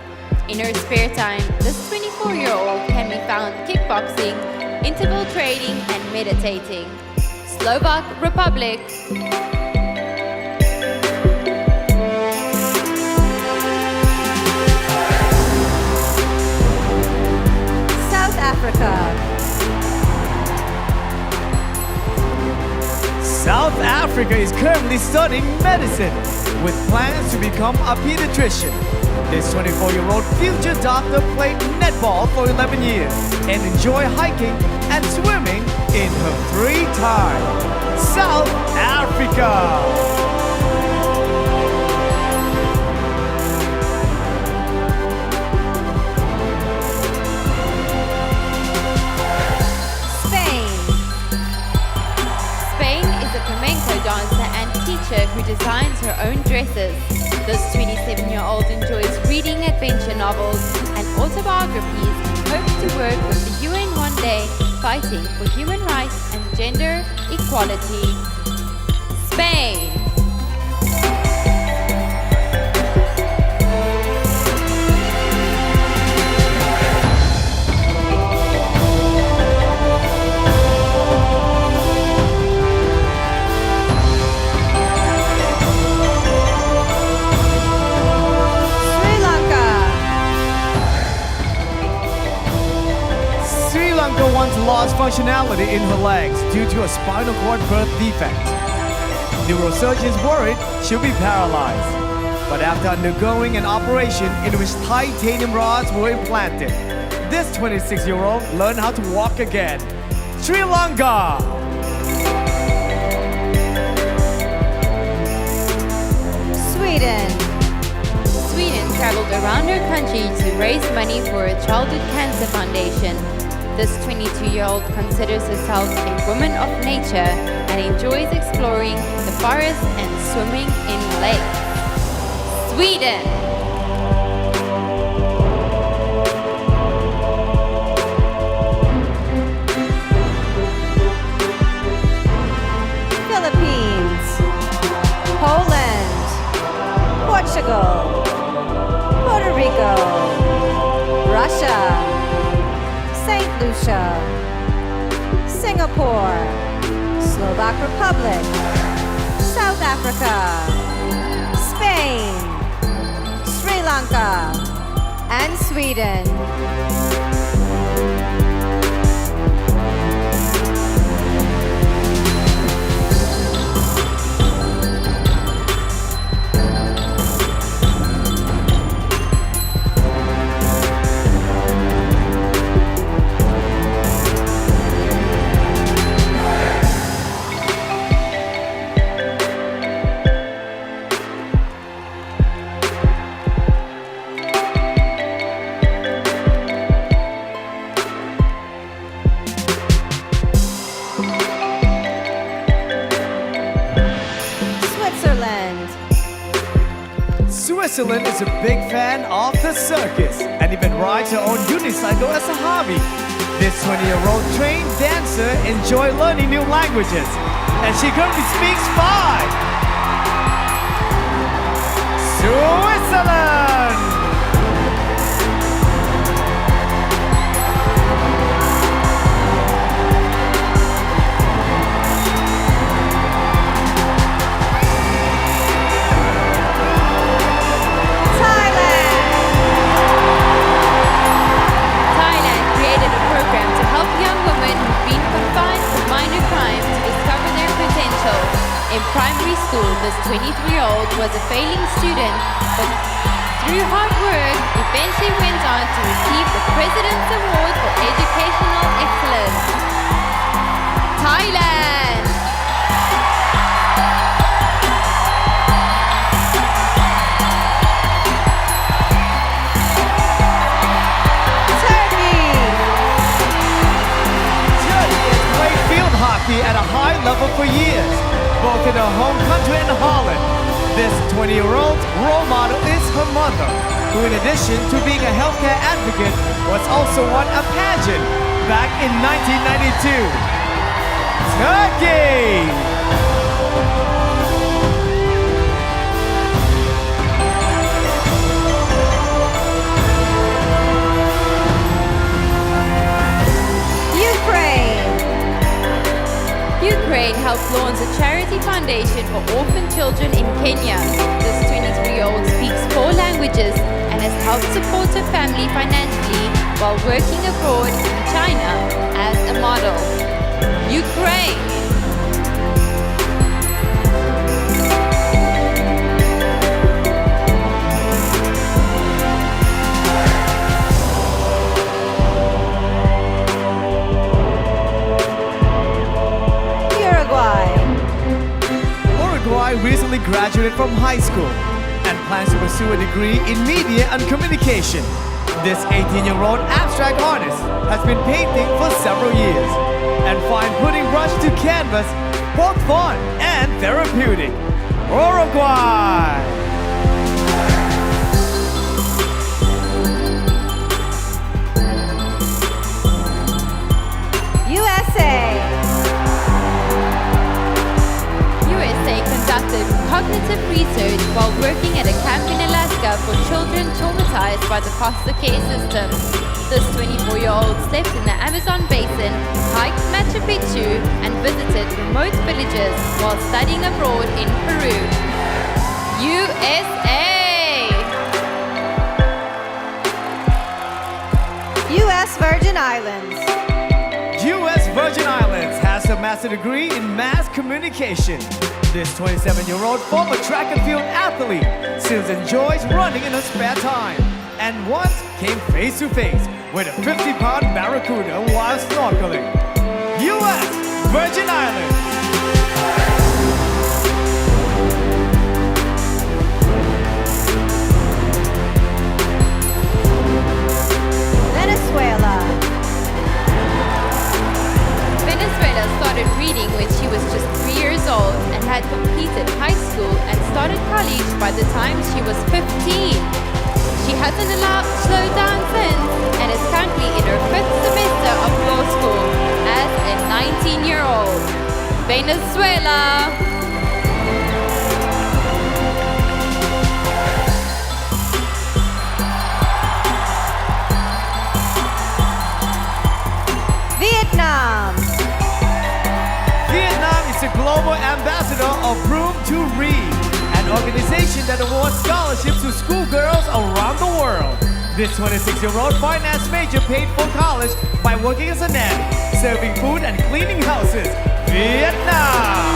In her spare time, this 24-year-old can be found kickboxing, interval training, and meditating. Slovak Republic. South Africa. South Africa is currently studying medicine with plans to become a pediatrician. This 24-year-old future doctor played netball for 11 years and enjoyed hiking and swimming in her free time. South Africa! Dancer and teacher who designs her own dresses. This 27-year-old enjoys reading adventure novels and autobiographies and hopes to work with the UN one day, fighting for human rights and gender equality. Spain. functionality in her legs due to a spinal cord birth defect. Neurosurgeons worried she'll be paralyzed. But after undergoing an operation in which titanium rods were implanted, this 26-year-old learned how to walk again. Sri Lanka! Sweden. Sweden traveled around her country to raise money for a childhood cancer foundation. This 22-year-old considers herself a woman of nature and enjoys exploring the forest and swimming in lakes. Sweden! Philippines. Poland. Portugal. Puerto Rico. Russia. St. Lucia. Singapore. Slovak Republic. South Africa. Spain. Sri Lanka. And Sweden. Switzerland. Switzerland is a big fan of the circus and even rides her own unicycle as a hobby. This 20-year-old trained dancer enjoys learning new languages, and she currently speaks 5. Switzerland! Thailand created a program to help young women who've been confined for minor crimes to discover their potential. In primary school, this 23-year-old was a failing student, but through hard work, eventually went on to receive the President's Award for Educational Excellence. Thailand! Turkey has played field hockey at a high level for years, both in her home country and Holland. This 20-year-old role model is her mother, who in addition to being a healthcare advocate, was also won a pageant back in 1992. Turkey! Ukraine. Ukraine helped launch a charity foundation for orphan children in Kenya. This 23-year-old speaks 4 languages and has helped support her family financially while working abroad in China as a model. Ukraine! Uruguay. Uruguay recently graduated from high school and plans to pursue a degree in media and communication. This 18-year-old abstract artist has been painting for several years and finds putting brush to canvas both fun and therapeutic. Uruguay! USA. USA conducted cognitive research while working at a camp in Alaska for children traumatized by the foster care system. This 24-year-old slept in the Amazon basin, hiked Machu Picchu, and visited remote villages while studying abroad in Peru. USA! U.S. Virgin Islands. U.S. Virgin has a degree in mass communication. This 27-year-old former track and field athlete still enjoys running in her spare time and once came face to face with a 50-pound barracuda while snorkeling. U.S. Virgin Islands. Venezuela. Venezuela started reading when she was just 3 years old and had completed high school and started college by the time she was 15. She hasn't slowed down since and is currently in her 5th semester of law school as a 19-year-old. Venezuela. Vietnam. Vietnam is the global ambassador of Room to Read, an organization that awards scholarships to schoolgirls around the world. This 26-year-old finance major paid for college by working as a nanny, serving food and cleaning houses. Vietnam!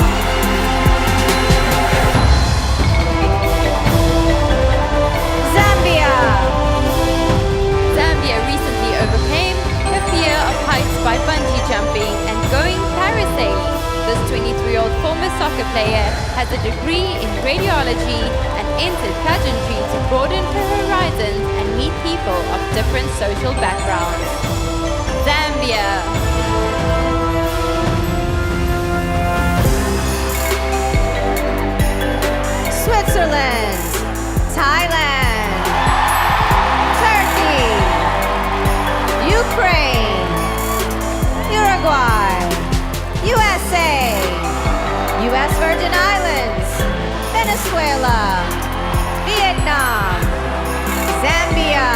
Zambia. Zambia recently overcame her fear of heights by bungee jumping and going parasailing. This 23-year-old former soccer player has a degree in radiology and entered pageantry to broaden her horizons and meet people of different social backgrounds. Zambia. Switzerland. Thailand. Turkey. Ukraine. Uruguay. USA. U.S. Virgin Islands. Venezuela. Vietnam. Zambia.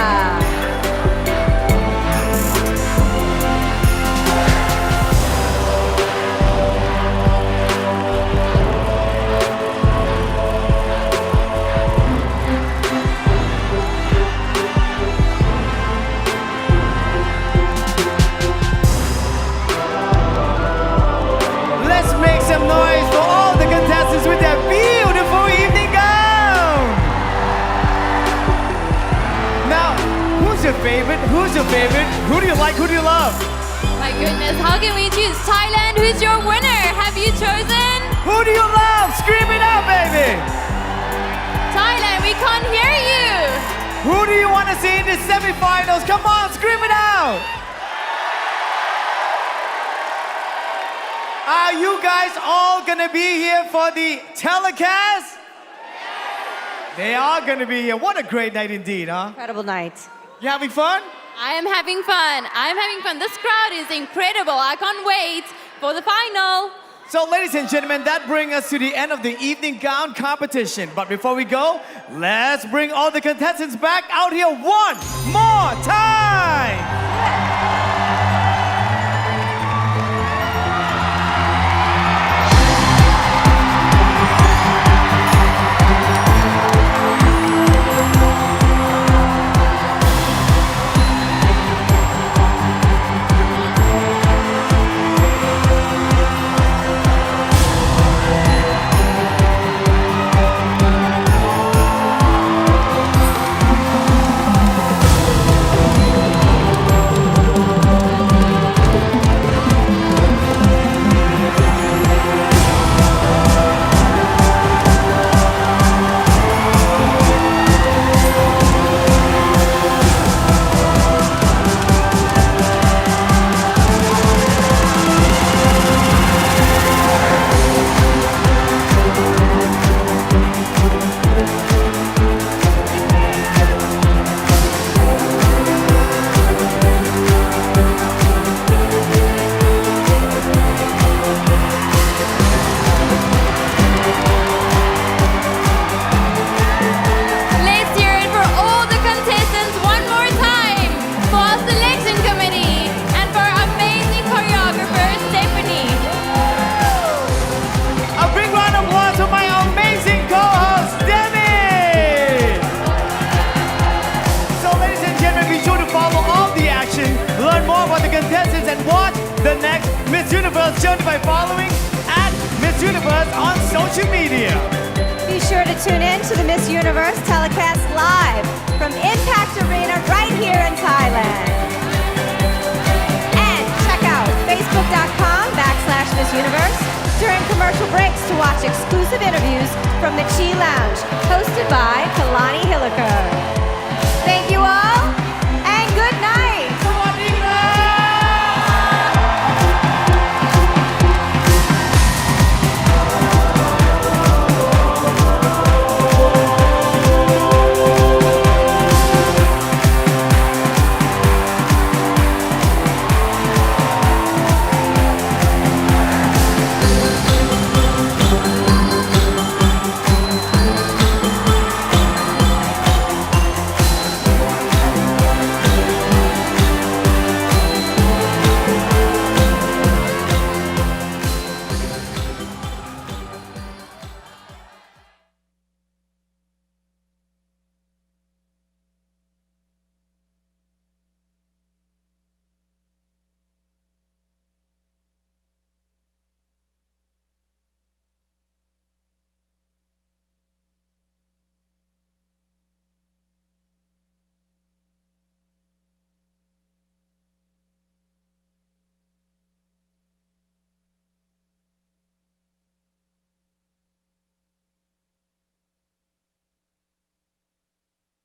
Let's make some noise for all the contestants with their beautiful evening gown! Now, who's your favorite? Who's your favorite? Who do you like? Who do you love? My goodness, how can we choose? Thailand, who's your winner? Have you chosen? Who do you love? Scream it out, baby! Thailand, we can't hear you. Who do you want to see in the semifinals? Come on, scream it out! Are you guys all gonna be here for the telecast? They are gonna be here. What a great night indeed, huh? Incredible night. You having fun? I am having fun. I'm having fun. This crowd is incredible. I can't wait for the final. So, ladies and gentlemen, that brings us to the end of the evening gown competition. But before we go, let's bring all the contestants back out here one more time. Miss Universe journey by following @Miss Universe on social media. Be sure to tune in to the Miss Universe telecast live from Impact Arena right here in Thailand. And check out facebook.com/Miss Universe during commercial breaks to watch exclusive interviews from the Chi Lounge, hosted by Kalani Hilliker.